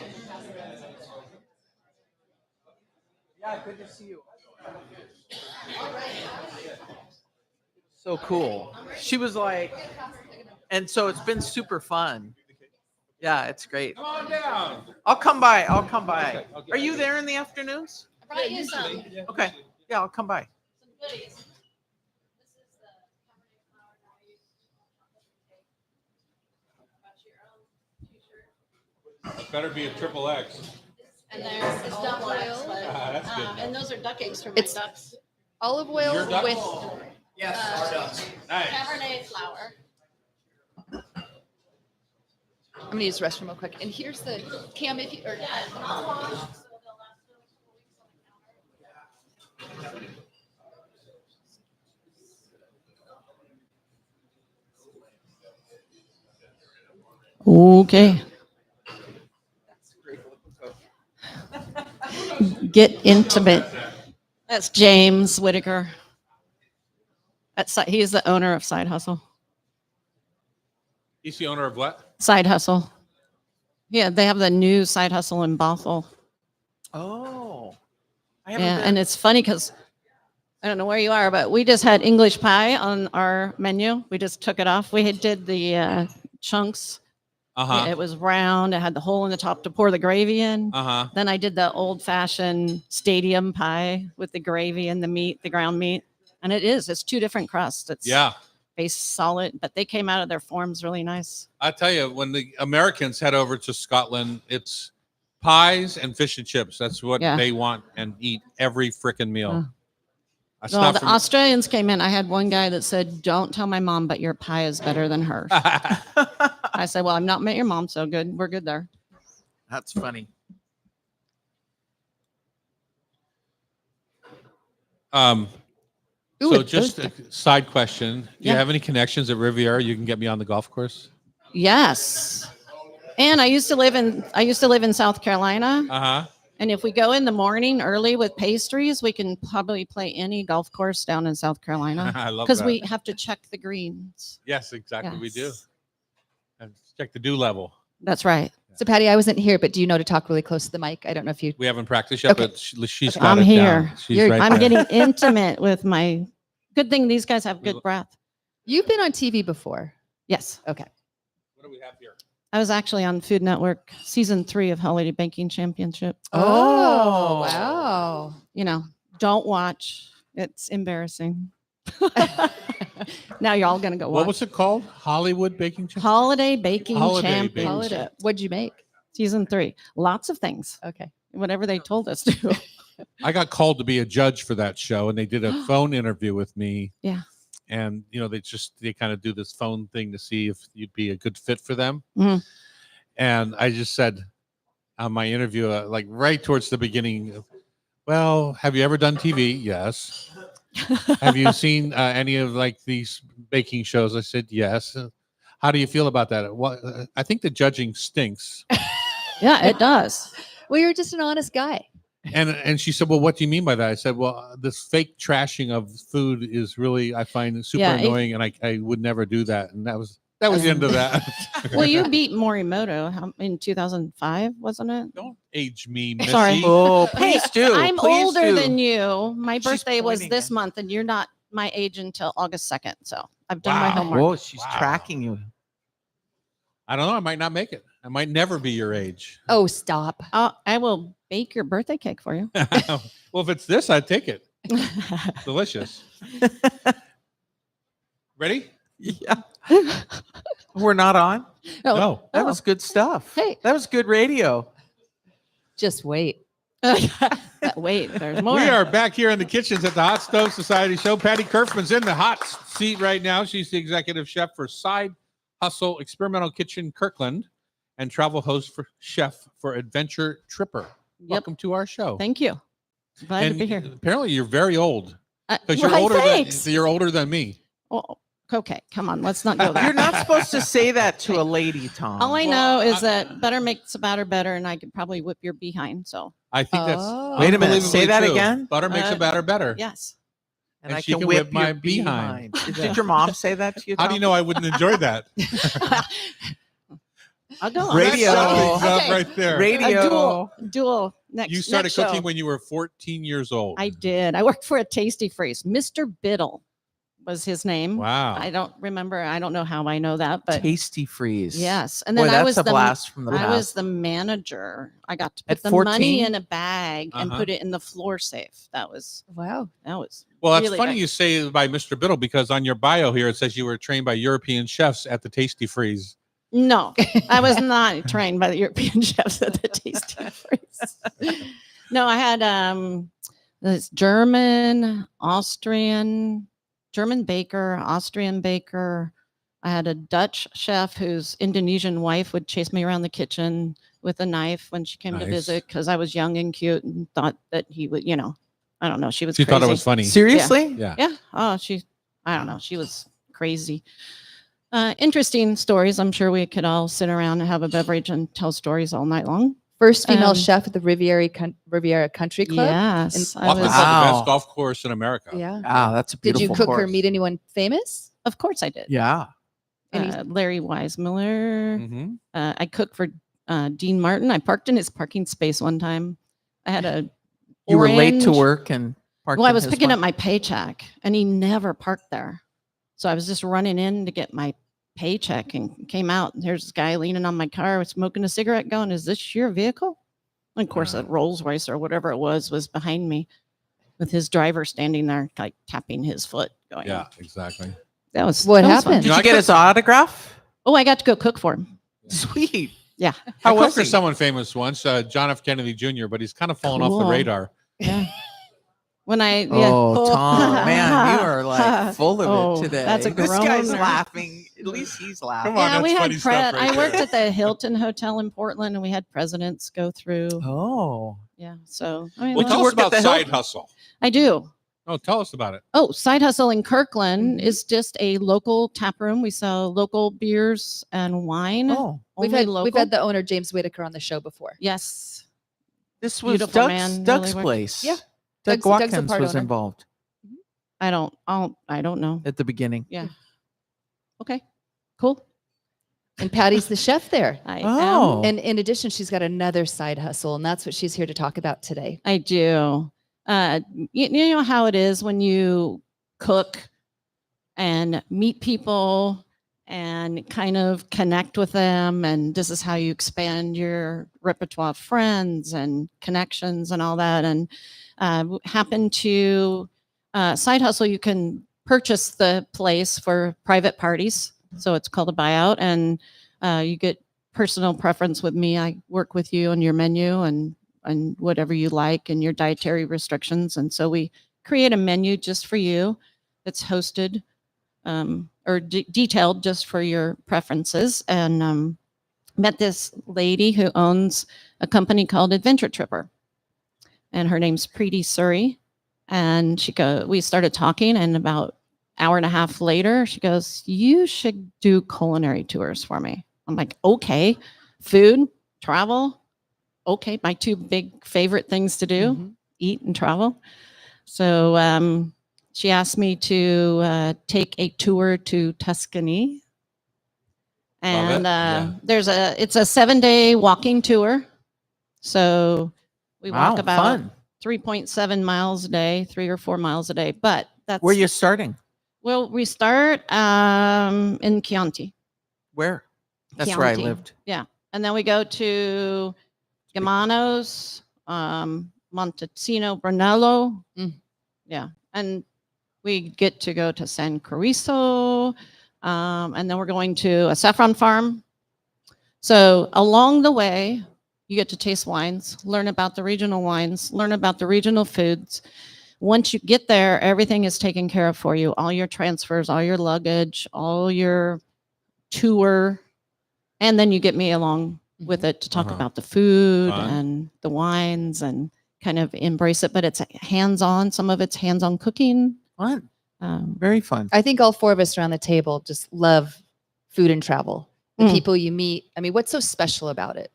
Yeah, good to see you. So cool. She was like, and so it's been super fun. Yeah, it's great. Come on down. I'll come by. I'll come by. Are you there in the afternoons? Brought you some Okay. Yeah, I'll come by. goodies. This is the Cabernet flower that I use for chocolate cake. Got your own t-shirt. Better be a triple X. And there's this duck oil. That's good. And those are duck eggs for my It's- ducks. Olive oil Your duck? with Nice. Cabernet flour. I'm gonna use the restroom real quick. And here's the Cam. If you or Yeah, it's all washed, so they'll last a couple weeks on the counter. Okay. Get intimate. That's James Whitaker. He's the owner of Side Hustle. He's the owner of what? Side Hustle. Yeah, they have the new Side Hustle in Bothell. Oh. I haven't Yeah, been. and it's funny because I don't know where you are, but we just had English pie on our menu. We just took it off. We did the chunks. Uh-huh. It was round. It had the hole in the top to pour the gravy in. Uh-huh. Then I did the old fashioned stadium pie with the gravy and the meat, the ground meat. And it's two different crusts. It's Yeah. base solid, but they came out of their forms really nice. I tell you, when the Americans head over to Scotland, it's pies and fish and chips. That's what Yeah. they want and eat every freaking meal. Uh. That's Well, not the from- Australians came in. I had one guy that said, "Don't tell my mom, but your pie is better than hers." I said, "Well, I'm not met your mom, so good. We're good there." That's funny. Ooh, So it just goes a side question. Do you Yeah. have any connections at Riviera you can get me on the golf course? Yes. And I used to live in South Carolina. Uh-huh. And if we go in the morning early with pastries, we can probably play any golf course down in South Carolina I love because that. we have to check the greens. Yes, exactly. We do. Yes. And check the dew level. That's right. So Patty, I wasn't here, but do you know to talk really close to the mic? I don't know if you. We haven't practiced yet, Okay. but she's Okay. got I'm it here. down. She's right I'm there. getting intimate with my good thing these guys have good breath. You've been on TV before. Yes. Okay. What do we have here? I was actually on Food Network season 3 of Holiday Baking Championship. Oh. wow. You know, don't watch. It's embarrassing. Now you're all going to go What watch. was it called? Hollywood Baking Champ? Holiday Baking Holiday Baking. Championship. Holiday. What'd you make? Season 3. Lots of things. Okay. Whatever they told us to. I got called to be a judge for that show, and they did a phone interview with me. Yeah. and they kind of do this phone thing to see if you'd be a good fit for them. Mhm. And I just said on my interview, like right towards the beginning, well, have you ever done TV? Yes. Have you seen any of like these baking shows? I said yes. How do you feel about that? Well, I think the judging stinks. Yeah, it does. Well, you're just an honest guy. And she said, well, what do you mean by that? I said, well, this fake trashing of food is really, I find super Yeah, annoying, and I would never do that. And that was the end of that. Well, you beat Morimoto in 2005, wasn't it? Don't age me, Missy. Sorry. Oh, please do. I'm Please older do. than you. My She's birthday was pointing this at- month, and you're not my age until August 2nd. So I've done my Wow. homework. Whoa, she's Wow. tracking you. I don't know. I might not make it. I might never be your age. Oh, stop. I will bake your birthday cake for you. Well, if it's this, I'd take it. Delicious. Ready? Yeah. We're not on. Oh, No. That oh. was good stuff. Hey. That was good radio. Just wait. Wait, there's more. We are back here in the kitchens at the Hot Stove Society show. Patty Kerfman's in the hot seat right now. She's the executive chef for Side Hustle Experimental Kitchen Kirkland and travel host for chef for Adventure Tripper. Yep. Welcome to our show. Thank you. Glad and to be here. apparently you're very old because you're Right, older thanks. than you're older than me. Oh, okay, come on. Let's not go there. You're not supposed to say that to a lady, Tom. All I Well, know is I- that butter makes the batter better, and I could probably whip your behind. So I think that's Oh. Wait a minute, say unbelievably that true. again? Butter makes a batter better. yes. and and I she can can whip whip my your behind. behind. Did your mom say that to you? How do you know I wouldn't enjoy that? I'll go on. Radio. That sums things up Okay. right there. A Radio. dual next. You started next cooking show. when you were 14 years old. I did. I worked for a Tasty Freeze. Mr. Biddle was his name. Wow. I don't remember. I don't know how I know that, but Tasty Freeze. yes. And Boy, then that's I was a the blast from the I was past. the manager. I got to At put the money 14? in a bag and Uh-huh. put it in the floor safe. That was Wow. Well, Well, that's really funny big. you say by Mr. Biddle because on your bio here it says you were trained by European chefs at the Tasty Freeze. No, I was not trained by the European chefs at the Tasty Freeze. No, I had this German baker, Austrian baker. I had a Dutch chef whose Indonesian wife would chase me around the kitchen with a knife when she came to Nice. visit because I was young and cute and thought that he would, I don't know. She was She crazy. thought it was funny. Seriously? Yeah. Yeah. Oh, I don't know. She was crazy. Interesting stories. I'm sure we could all sit around and have a beverage and tell stories all night long. First female Um, chef at the Riviera Country Club. Yes. I Often was, called the Wow. best golf course in America. Yeah. Wow, that's a Did beautiful you cook or course. meet anyone famous? of course I did. Yeah. Any- Larry Weismiller. Mhm. I cooked for Dean Martin. I parked in his parking space one time. I had a You were late to orange- work and parked Well, I in was his picking one- up my paycheck and he never parked there. So I was just running in to get my paycheck and came out. And there's this guy leaning on my car smoking a cigarette going, "Is this your vehicle?" And of course, a Rolls Royce or whatever it was behind me with his driver standing there, like tapping his foot going, Yeah, exactly. That was What that was fun. happened? Did No, you I get could- his autograph? Oh, I got to go cook for him. Sweet. Yeah. How I was cooked for he? someone famous once, John F. Kennedy Jr., but he's kind of fallen off the Cool. radar. Yeah. When I Oh, Tom, man, you are like full of Oh, it today. that's a This guy's groaner. laughing. At least he's laughing. Come on, yeah, that's we funny had stuff right I worked there. at the Hilton Hotel in Portland, and we had presidents go through. Oh. Yeah, so I mean, Well, Did tell you us work at about the Side Hilton? Hustle. I do. Oh, tell us about it. Oh, Side Hustle in Kirkland Mm-hmm. is just a local tap room. We sell local beers and wine. Oh. We've Only had the owner James Whitaker on the show before. Yes. This was Beautiful Doug's, man, Doug's really worked. place. Yeah. Doug Doug's a Watkins part was owner. involved I don't know. at the beginning. Yeah. Okay. Cool. And Patty's the chef there. I Oh. am. And in addition, she's got another side hustle, and that's what she's here to talk about today. I do. You know how it is when you cook and meet people and kind of connect with them, and this is how you expand your repertoire of friends and connections and all that. And happen to Side Hustle, you can purchase the place for private parties, so it's called a buyout, and you get personal preference with me. I work with you on your menu and whatever you like and your dietary restrictions. And so we create a menu just for you that's hosted detailed just for your preferences. And met this lady who owns a company called Adventure Tripper, and her name's Preeti Suri. And we started talking, and about hour and a half later, she goes, "You should do culinary tours for me." I'm like, okay, food, travel. Okay, my two big favorite things to do, Mhm. eat and travel. So she asked me to take a tour to Tuscany. Love it, And yeah. it's a 7-day walking tour. So we Wow, walk about fun. 3.7 miles a day, 3 or 4 miles a day. But that's Where you starting? well, we start in Chianti. Where? That's where I Chianti. lived. Yeah. And then we go to Gamanos, Montesino, Brunello. Mm. Yeah. And we get to go to San Carrizo. And then we're going to a saffron farm. So along the way, you get to taste wines, learn about the regional wines, learn about the regional foods. Once you get there, everything is taken care of for you. All your transfers, all your luggage, all your tour. And then you get me along with it to talk Uh-huh. about the food Fun. and the wines and kind of embrace it. But it's hands-on. Some of it's hands-on cooking. Fun. Um, Very fun. I think all four of us around the table just love food and travel. The Mm. people you meet. I mean, what's so special about it?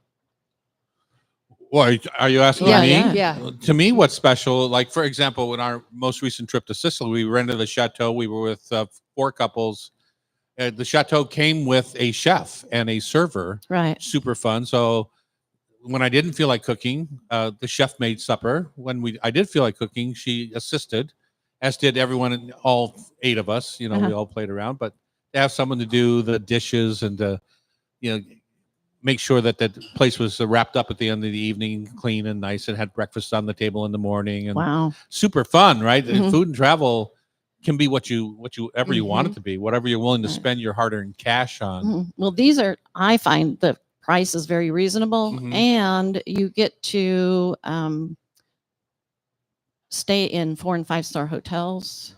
Well, are you asking Yeah, me? yeah. Yeah. To me, what's special, like for example, in our most recent trip to Sicily, we rented a chateau. We were with 4 couples. The chateau came with a chef and a server. right. Super fun. So when I didn't feel like cooking, the chef made supper. When I did feel like cooking, she assisted, as did everyone, all 8 of us. You know, we all played around. But to have someone to do the dishes and to, make sure that that place was wrapped up at the end of the evening, clean and nice, and had breakfast on the table in the morning, and Wow. super fun, right? And Mhm. food and travel can be what you ever you want it Mhm. to be, whatever you're willing to Right. spend your hard-earned cash on. Mhm. Well, I find the price is very reasonable, Mhm. and you get to stay in 4 and 5-star hotels,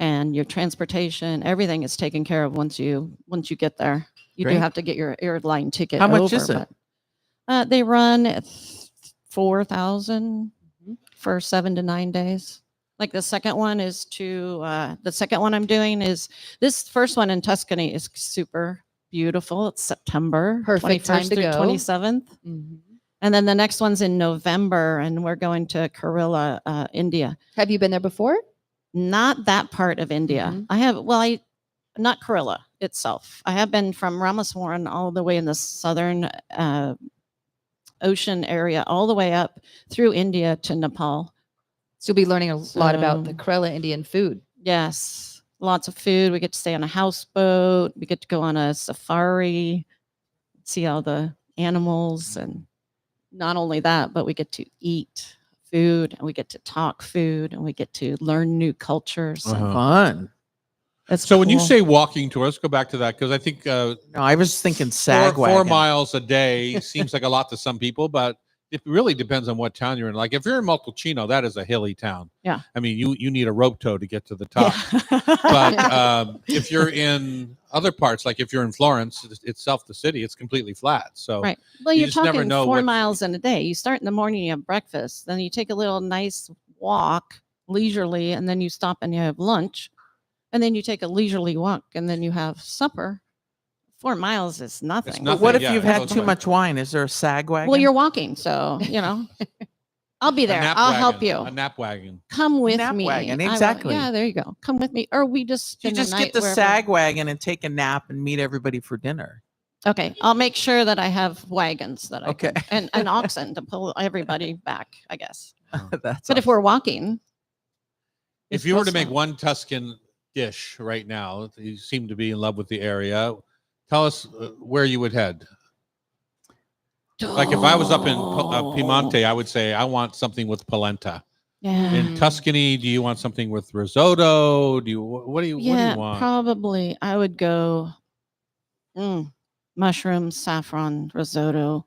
and your transportation, everything is taken care of once you get there. You Great. do have to get your airline ticket. How much over, is it? but, they run at 4,000 Mhm. for 7 to 9 days. Like the second one the second one I'm doing is this first one in Tuscany is super beautiful. It's September Perfect time 21st to through go. 27th. Mhm. And then the next one's in November, and we're going to Kerala, India. Have you been there before? Not that part of India. Mhm. Not Kerala itself. I have been from Ramaswaram all the way in the southern ocean area, all the way up through India to Nepal. So you'll be learning a lot about the So- Kerala Indian food. Yes, lots of food. We get to stay on a houseboat. We get to go on a safari, see all the animals. And not only that, but we get to eat food, and we get to talk food, and we get to learn new cultures. and Uh-huh. Fun. It's So when you cool. say walking tour, let's go back to that, because I think No, I was thinking 4 Sagwagon. miles a day seems like a lot to some people, but it really depends on what town you're in. Like if you're in Montalcino, that is a hilly town. Yeah. I mean, you need a rope tow to get to the top. But if you're in other parts, like if you're in Florence itself, the city, it's completely flat. So Right. Well, you you're just never talking know 4 what- miles in a day. You start in the morning, you have breakfast, then you take a little nice walk leisurely, and then you stop and you have lunch, and then you take a leisurely walk, and then you have supper. 4 miles is nothing. nothing. But what if Yeah, you've it had goes too by. much wine? Is there a Sagwagon? Well, you're walking, so I'll be A there. nap I'll help wagon, you. a nap wagon. Come with nap me. wagon, I will- exactly. Yeah, there you go. Come with me, or we just You spend just the get night the wherever. Sagwagon and take a nap and meet everybody for dinner. Okay, I'll make sure that I have wagons that I Okay. can, and oxen to pull everybody back, I guess. That's But if we're walking, If it's you were to supposed make one Tuscan dish right now, you seem to be in love with the area. Tell us where you would head. Like if I was up in Piemonte, I would say I want something with polenta. yeah, In Mm. Tuscany, do you want something with risotto? Do you what do you yeah, want? probably I would go mushrooms, saffron, risotto,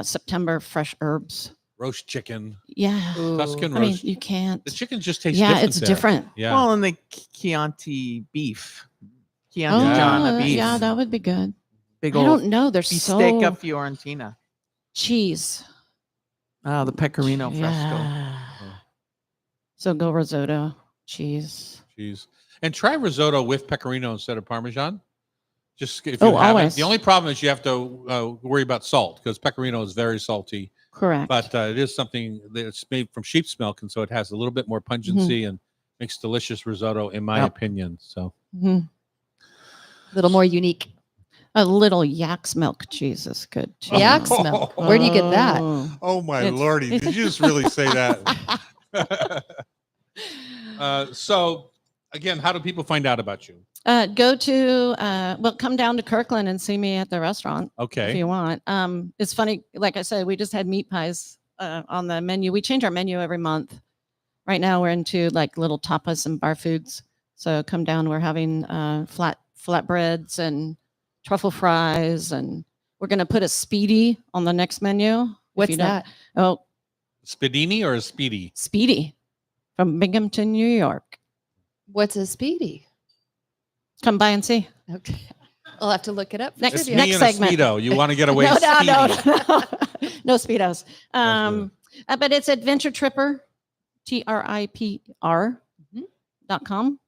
September fresh herbs. Roast chicken. Yeah, Ooh. Tuscan I mean roast. you can't. The chicken just tastes Yeah, different. it's there. different. Yeah. Well, and the Chianti beef Chianti Yeah. Gianna beef. yeah, that would be good. Big I old don't know. There's bistecca so Fiorentina. cheese. Oh, the pecorino fresco. Yeah. So go risotto, cheese. Jeez. And try risotto with pecorino instead of Parmesan. Just if Oh, you have it. always. The only problem is you have to worry about salt because pecorino is very salty. Correct. But it is something that's made from sheep's milk, and so it has a little bit more pungency and makes delicious risotto, in my Yep. opinion. So Mhm. A little more unique. A little yak's milk cheese is good too. Yak's milk. Where do you get that? Oh. oh my It's- lordy, did you just really say that? So again, how do people find out about you? Go to come down to Kirkland and see me at the restaurant if Okay. you want. It's funny, like I said, we just had meat pies on the menu. We change our menu every month. Right now we're into like little tapas and bar foods. So come down. We're having flatbreads and truffle fries, and we're gonna put a speedy on the next menu. if What's you don't- that? Oh, Spedini or a Speedy? speedy from Binghamton, New York. What's a speedy? Come by and see. Okay. I'll have to look it up. for Next- It's trivia. me and segment. a Speedo. You want to get away no, speedy. no, no speedos. But it's Adventure Tripper, TRIPR .com,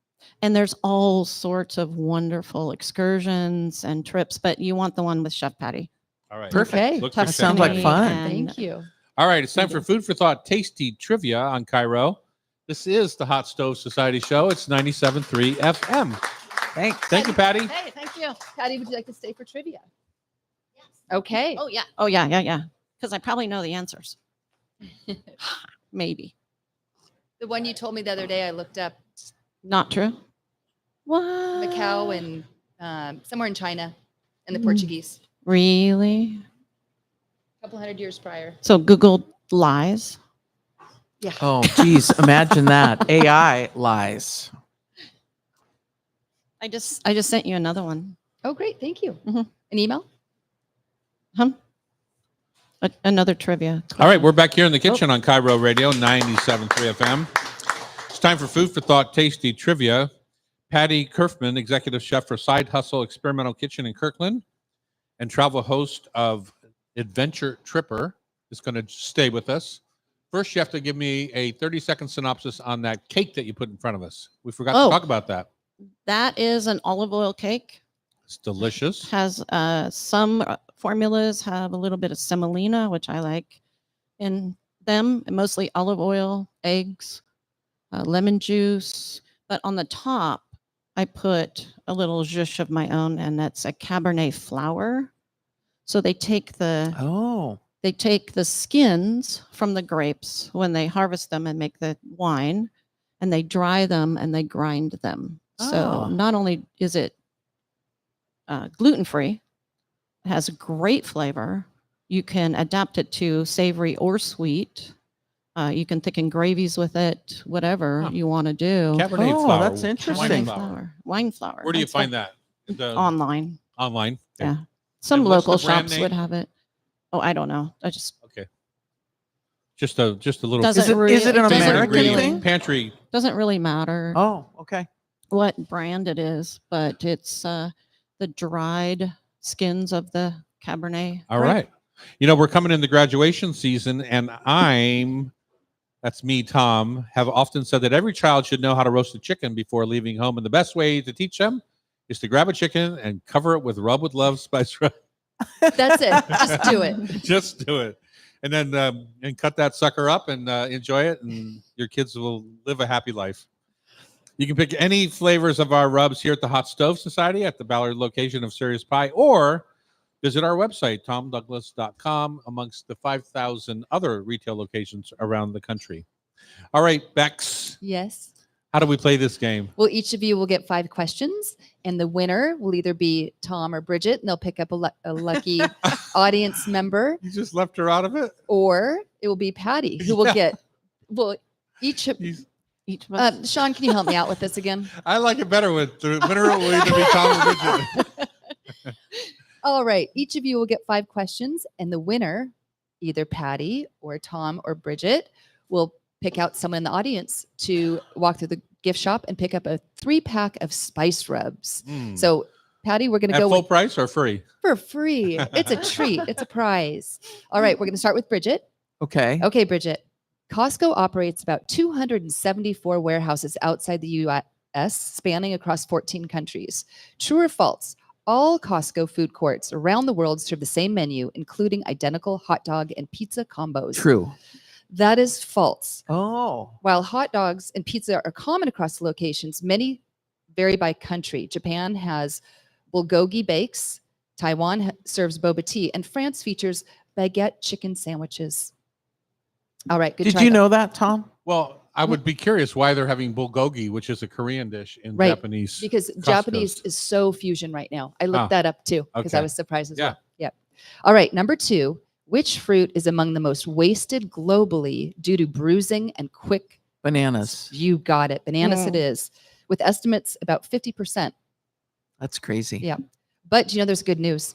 and there's all sorts of wonderful excursions and trips. But you want the one with Chef Patty. All right. Perfect. Okay. Look for That sounds like Chef fun. Patty. And- Thank you. All right, it's time for food for thought, tasty trivia on Cairo. This is the Hot Stove Society Show. It's 97.3 FM. Thanks. Thank you, Patty. Hey, thank you. Patty, would you like to stay for trivia? Okay. Oh yeah. Oh yeah, yeah, yeah. Because I probably know the answers. Maybe The one you told me the other day, I looked up not true. What? Macau and somewhere in China and the Mm. Portuguese, Really? a couple hundred years prior. So Google lies. Yeah. Oh, geez. Imagine that. AI lies. I just sent you another one. Oh, great. Thank you. Mhm. An email? Another trivia. All right, we're back here in the kitchen on Cairo Radio, 97.3 FM. It's time for food for thought, tasty trivia. Patty Kerfman, executive chef for Side Hustle Experimental Kitchen in Kirkland and travel host of Adventure Tripper, is going to stay with us. First, you have to give me a 30-second synopsis on that cake that you put in front of us. We forgot to Oh. talk about that. That is an olive oil cake. It's delicious. Has some formulas have a little bit of semolina, which I like in them, and mostly olive oil, eggs, lemon juice. But on the top, I put a little zhuzh of my own, and that's a Cabernet flower. So they take the Oh. skins from the grapes when they harvest them and make the wine, and they dry them and they grind them. So Oh. not only is it gluten free, it has a great flavor. You can adapt it to savory or sweet. You can thicken gravies with it, whatever Huh. you want to do. Cabernet Oh, flour. that's interesting. Wine Wine flour. flour. Wine flour. Where do you That's find what- that? The- Online. Online? Yeah. Some And what's the local brand shops would name? have it. Oh, I don't know. I just Okay. Just a little doesn't Is it- really, is it an doesn't American really- thing? Pantry. Doesn't really matter Oh, okay. what brand it is, but it's the dried skins of the Cabernet. All grape. right. You know, we're coming into graduation season, and that's me, Tom, have often said that every child should know how to roast a chicken before leaving home. And the best way to teach them is to grab a chicken and cover it with Rub with Love spice rub. That's it. Just do it. Just do it. And then and cut that sucker up and enjoy it, and your kids will live a happy life. You can pick any flavors of our rubs here at the Hot Stove Society at the Ballard location of Serious Pie, or visit our website, tomdouglas.com, amongst the 5,000 other retail locations around the country. All right, Bex, Yes. how do we play this game? Well, each of you will get 5 questions, and the winner will either be Tom or Bridget, and they'll pick up a lucky audience member, You just left her out of it? or it will be Patty who will Yeah. get. Well, each. He's- Each of us. Sean, can you help me out with this again? I like it better with the winner will either be Tom or Bridget. All right. Each of you will get 5 questions, and the winner, either Patty or Tom or Bridget, will pick out someone in the audience to walk through the gift shop and pick up a 3-pack of spice rubs. Mm. So, Patty, we're going to At go full with price or free? for free. It's a treat. It's a prize. All right, we're going to start with Bridget. Okay. Okay, Bridget. Costco operates about 274 warehouses outside the U.S., spanning across 14 countries. True or false? All Costco food courts around the world serve the same menu, including identical hot dog and pizza combos. True. That is false. Oh. While hot dogs and pizza are common across locations, many vary by country. Japan has bulgogi bakes, Taiwan serves boba tea, and France features baguette chicken sandwiches. All right, good Did try. you know that, Tom? Well, I would be curious why they're having bulgogi, which is a Korean dish in Right, Japanese. because Costco's. Japanese is so fusion right now. I looked Ah, that up too because I okay. was surprised as Yeah. well. Yep. All right, number 2. Which fruit is among the most wasted globally due to bruising and quick? Bananas. You got it. Bananas it Mm. is, with estimates about 50%. That's crazy. Yeah. But you know, there's good news.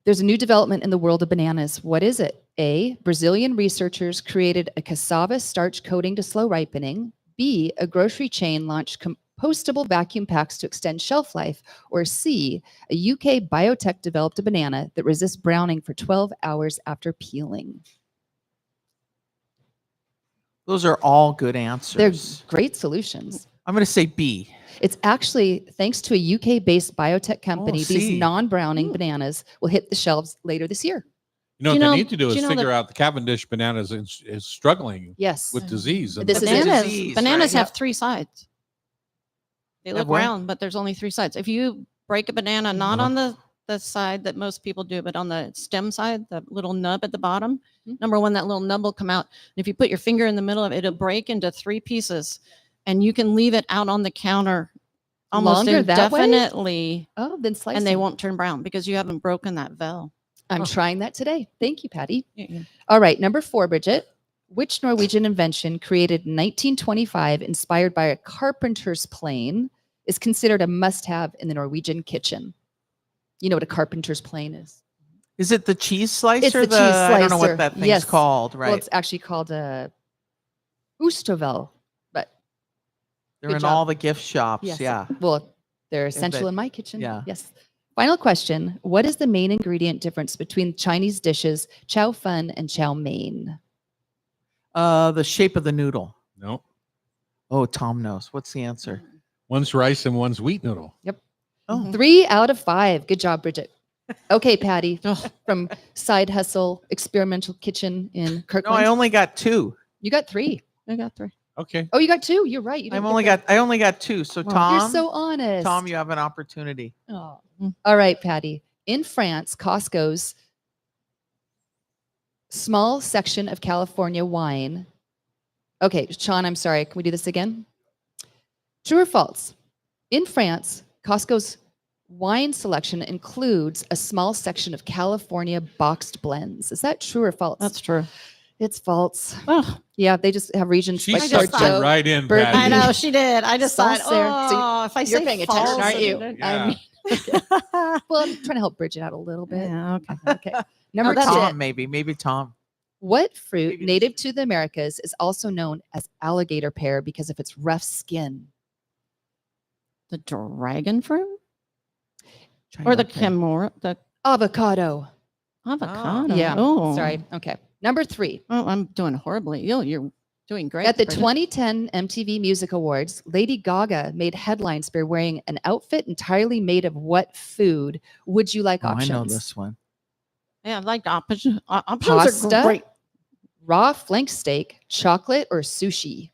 There's a new development in the world of bananas. What is it? A, Brazilian researchers created a cassava starch coating to slow ripening. B, a grocery chain launched compostable vacuum packs to extend shelf life. Or C, a UK biotech developed a banana that resists browning for 12 hours after peeling. Those are all good They're answers. great solutions. I'm going to say B. It's actually thanks to a UK-based biotech company, see. these non-browning Ooh. bananas will hit the shelves later this year. You know Do what you know- they need to do do is you know figure that- out the Cavendish bananas is struggling Yes. with disease. And This is it. Bananas, disease, bananas right? have 3 sides. They Have look what? round, but there's only 3 sides. If you break a banana, not Uh-huh. on the side that most people do, but on the stem side, the little nub at the bottom, Mhm. number 1, that little nub will come out. And if you put your finger in the middle of it, it'll break into 3 pieces. And you can leave it out on the counter almost Longer that way? indefinitely, Oh, then slice and they them. won't turn brown because you haven't broken that veil. I'm trying that today. Thank you, Patty. Yeah. All right, number 4, Bridget. Which Norwegian invention created in 1925, inspired by a carpenter's plane, is considered a must-have in the Norwegian kitchen? You know what a carpenter's plane is? Is it the cheese slicer? It's the cheese I don't know slicer. what that thing's Yes. called, Well, right? it's actually called a Oostervel, but They're good in job. all the gift shops. yes. Yeah. Well, they're essential bet- in my kitchen. yeah. Yes. Final question. What is the main ingredient difference between Chinese dishes chow fun and chow mein? The shape of the noodle. no, Oh, Tom knows. What's the answer? one's rice and one's wheat noodle. Oh, 3 out of 5. Good job, Bridget. Okay, Patty, Ugh. from Side Hustle Experimental Kitchen in no, Kirkland. I only got 2. You got 3. I got 3. Okay. Oh, you got 2. You're right. You didn't get I only got 2. So the- Tom, You're so honest. Tom, you have an opportunity. Oh. All right, Patty. In France, Costco's small section of California wine. Okay, Sean, I'm sorry. Can we do this again? True or false? In France, Costco's wine selection includes a small section of California boxed blends. Is that true or false? That's true. It's false. Oh, Yeah, they just have regions She like just sucked thought- you Bordeaux. right in, Burgundy. I Patty. know she did. I just thought, Saucer. So oh, if I you're say paying attention, false, aren't you? then- Yeah. I mean, well, I'm trying to help Bridget out a little bit. Yeah, okay. Okay. Number that's 2. Tom, maybe Tom. What fruit Maybe native to the Americas is also known as alligator pear because of its rough skin? The dragon fruit China, or the okay. kimura, the Avocado. avocado. Yeah. Oh, Sorry. Okay. Number 3. Oh, I'm doing horribly. You're doing great. At the Bridget. 2010 MTV Music Awards, Lady Gaga made headlines by wearing an outfit entirely made of what food? Would you like Oh, I options? know this one. Yeah, I like options. Options Pasta, are great. raw flank steak, chocolate, or sushi?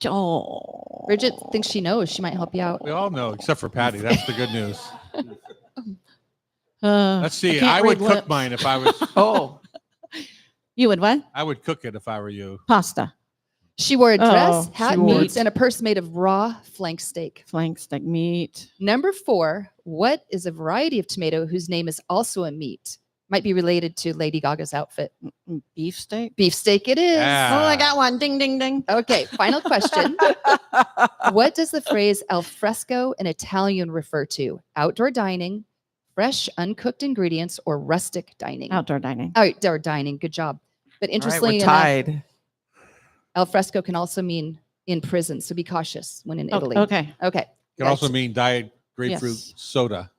Oh, Bridget thinks she knows. She might help you out. We all know, except for Patty. That's the good news. Let's see. can't I would read cook lips. mine if I was. Oh, You would what? I would cook it if I were you. Pasta, She wore a dress, Oh, hat, she wore- boots, and a purse made of raw flank steak. flank steak, meat. Number 4, what is a variety of tomato whose name is also a meat? Might be related to Lady Gaga's outfit. Beef steak. Beefsteak it is. Yeah. Oh, I got one. Ding, ding, ding. Okay, final question. What does the phrase al fresco in Italian refer to? Outdoor dining, fresh, uncooked ingredients, or rustic dining? Outdoor dining. Outdoor dining. Good job. But all right, interestingly we're enough, tied. al fresco can also mean in prison. So be cautious when in Oh, Italy. okay. Okay. Can also mean diet grapefruit Yes. soda.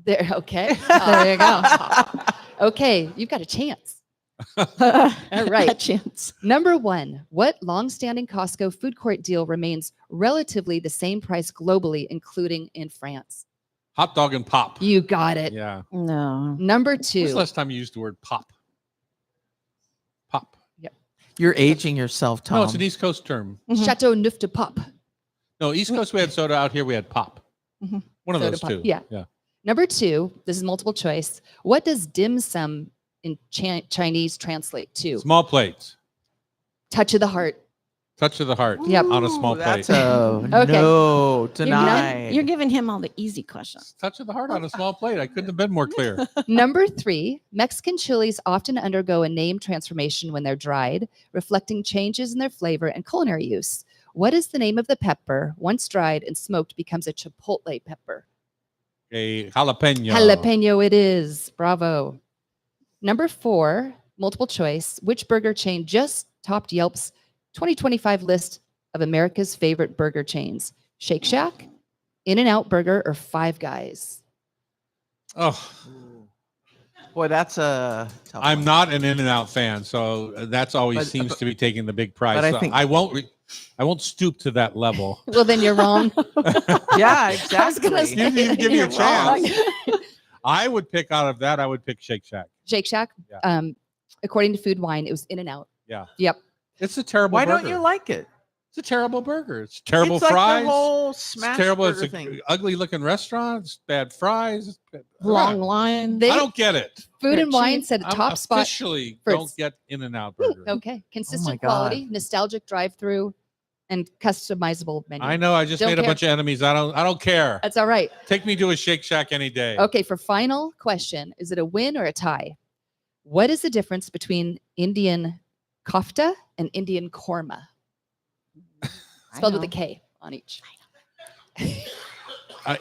There. Okay. There you go. Okay. You've got a chance. All right. Chance. Number 1, what longstanding Costco food court deal remains relatively the same price globally, including in France? Hot dog and pop. You got it. Yeah. No. Number When's the 2. last time you used the word pop? Pop. You're aging yourself, Tom. No, it's an East Coast term. Mhm. Chateau Neuf de Pop. No, East Coast we had soda. Out here we had pop. Mhm. One of Soda those pop, two. yeah. Yeah. Number 2, this is multiple choice. What does dim sum in Chinese translate to? Small plates. Touch of the heart. Touch of the heart. Yep. On a small That's plate. Okay. no, You're, denied. you're giving him all the easy questions. Touch of the heart on a small plate. I couldn't have been more clear. Number 3, Mexican chilies often undergo a name transformation when they're dried, reflecting changes in their flavor and culinary use. What is the name of the pepper once dried and smoked becomes a chipotle pepper? A jalapeno. Jalapeno it is. Bravo. Number 4, multiple choice. Which burger chain just topped Yelp's 2025 list of America's favorite burger chains? Shake Shack, In-N-Out Burger, or Five Guys? Oh, Boy, that's a tough I'm one. not an In-N-Out fan, so that's always But- seems but- to be taking the big prize. but I So think- I won't stoop to that level. Well, then you're wrong. Yeah, I was gonna exactly. say, You didn't even give me a you're wrong. chance. I would pick out of that. I would pick Shake Shack. Shake Shack. Yeah. According to Food Wine, it was In-N-Out. Yeah. Yep. It's a terrible Why burger. don't you like it? It's a terrible burger. It's terrible it's like fries. the whole It's smash terrible. burger It's thing. ugly looking restaurant. It's bad fries. It's Long line. They- I don't get it. Food They're and Wine cheap. said I top spot. officially for don't its- get In-N-Out burger. Okay. Consistent God. quality, nostalgic drive-through, and customizable menu. I know. I just Don't made a care. bunch of enemies. I don't care. That's all right. Take me to a Shake Shack any day. Okay, for final question, is it a win or a tie? What is the difference between Indian kofta and Indian korma? Spelled with a know. K on each.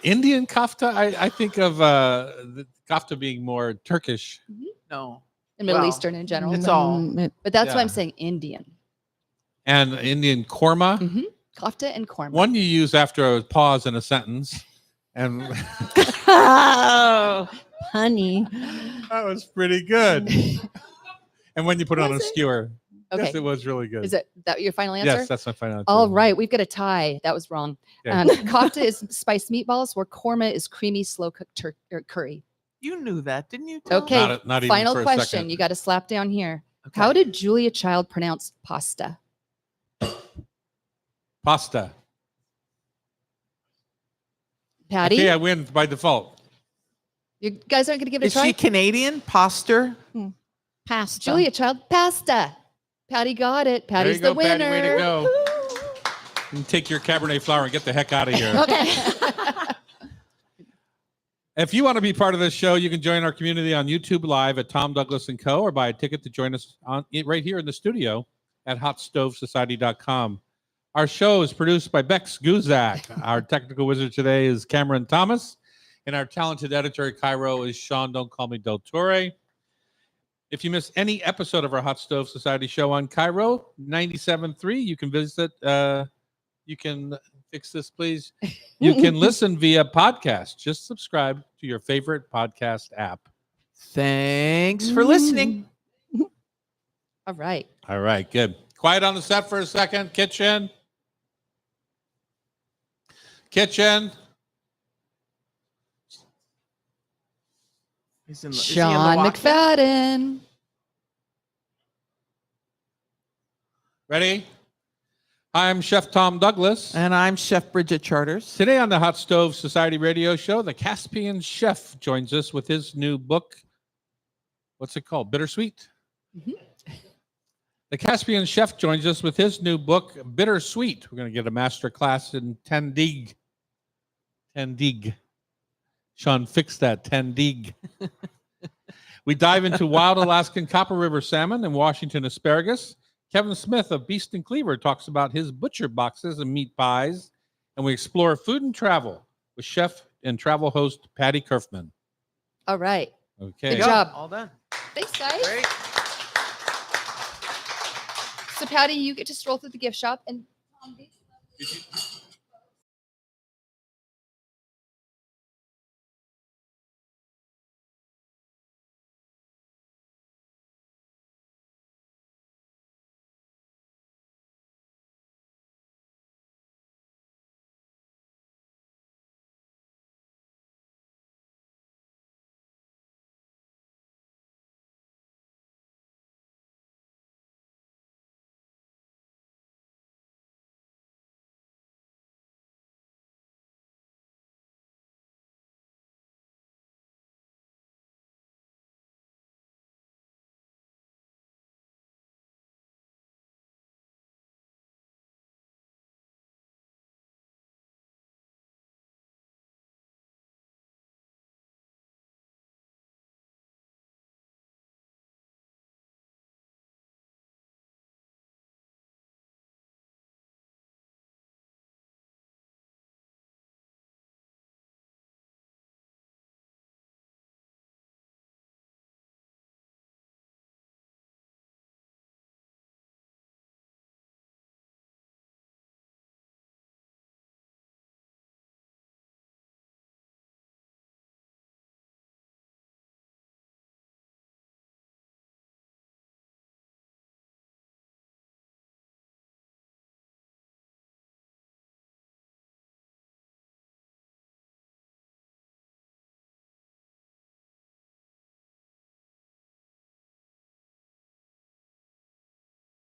Indian kofta. I think of the kofta being more Turkish. No. And Middle Well, Eastern in general. It's all- But that's why Yeah. I'm saying Indian. And Indian korma. Mhm. Kofta and korma. One you use after a pause in a sentence. And Oh, honey. that was pretty good. And when you put it on a Was it? skewer. Okay. Yes, it was really good. Is that your final answer? Yes, that's my final answer. All right, we've got a tie. That was wrong. Yeah. Kofta is spiced meatballs, where korma is creamy, slow cooked curry. You knew that, didn't you? Tom? Okay, Not even final for a question. second. You got to slap down here. Okay. How did Julia Child pronounce pasta? Pasta. Patty, Okay, I win by default. you guys aren't going to give it Is a try? she Canadian? Poster? Pasta. Julia Child, pasta. Patty got it. There Patty's you go, the winner. Patty. Way to go. You can take your Cabernet flour and get the heck out of here. Okay. If you want to be part of this show, you can join our community on YouTube Live at Tom Douglas & Co. or buy a ticket to join us right here in the studio at hotstovesociety.com. Our show is produced by Bex Guzak. Our technical wizard today is Cameron Thomas. And our talented editor at Cairo is Sean Don't Call Me Del Torre. If you miss any episode of our Hot Stove Society show on Cairo 97.3, you can visit, you can fix this, please. You can listen via podcast. Just subscribe to your favorite podcast app. Thanks for listening. All right. All right, good. Quiet on the set for a second. Kitchen. Kitchen. Is he in the Sean walk-in? McFadden. Ready? Hi, I'm Chef Tom Douglas. And I'm Chef Bridget Charters. Today on the Hot Stove Society radio show, the Caspian Chef joins us with his new book. What's it called? Bittersweet? Mhm. The Caspian Chef joins us with his new book, Bittersweet. We're going to get a master class in Tendig. Tendig. Sean, fix that. Tendig. We dive into wild Alaskan Copper River salmon and Washington asparagus. Kevin Smith of Beast and Cleaver talks about his butcher boxes and meat pies. And we explore food and travel with chef and travel host Patty Kerfman. All right. Okay. Good job. All done. Thanks, guys. Great. So Patty, you get to stroll through the gift shop and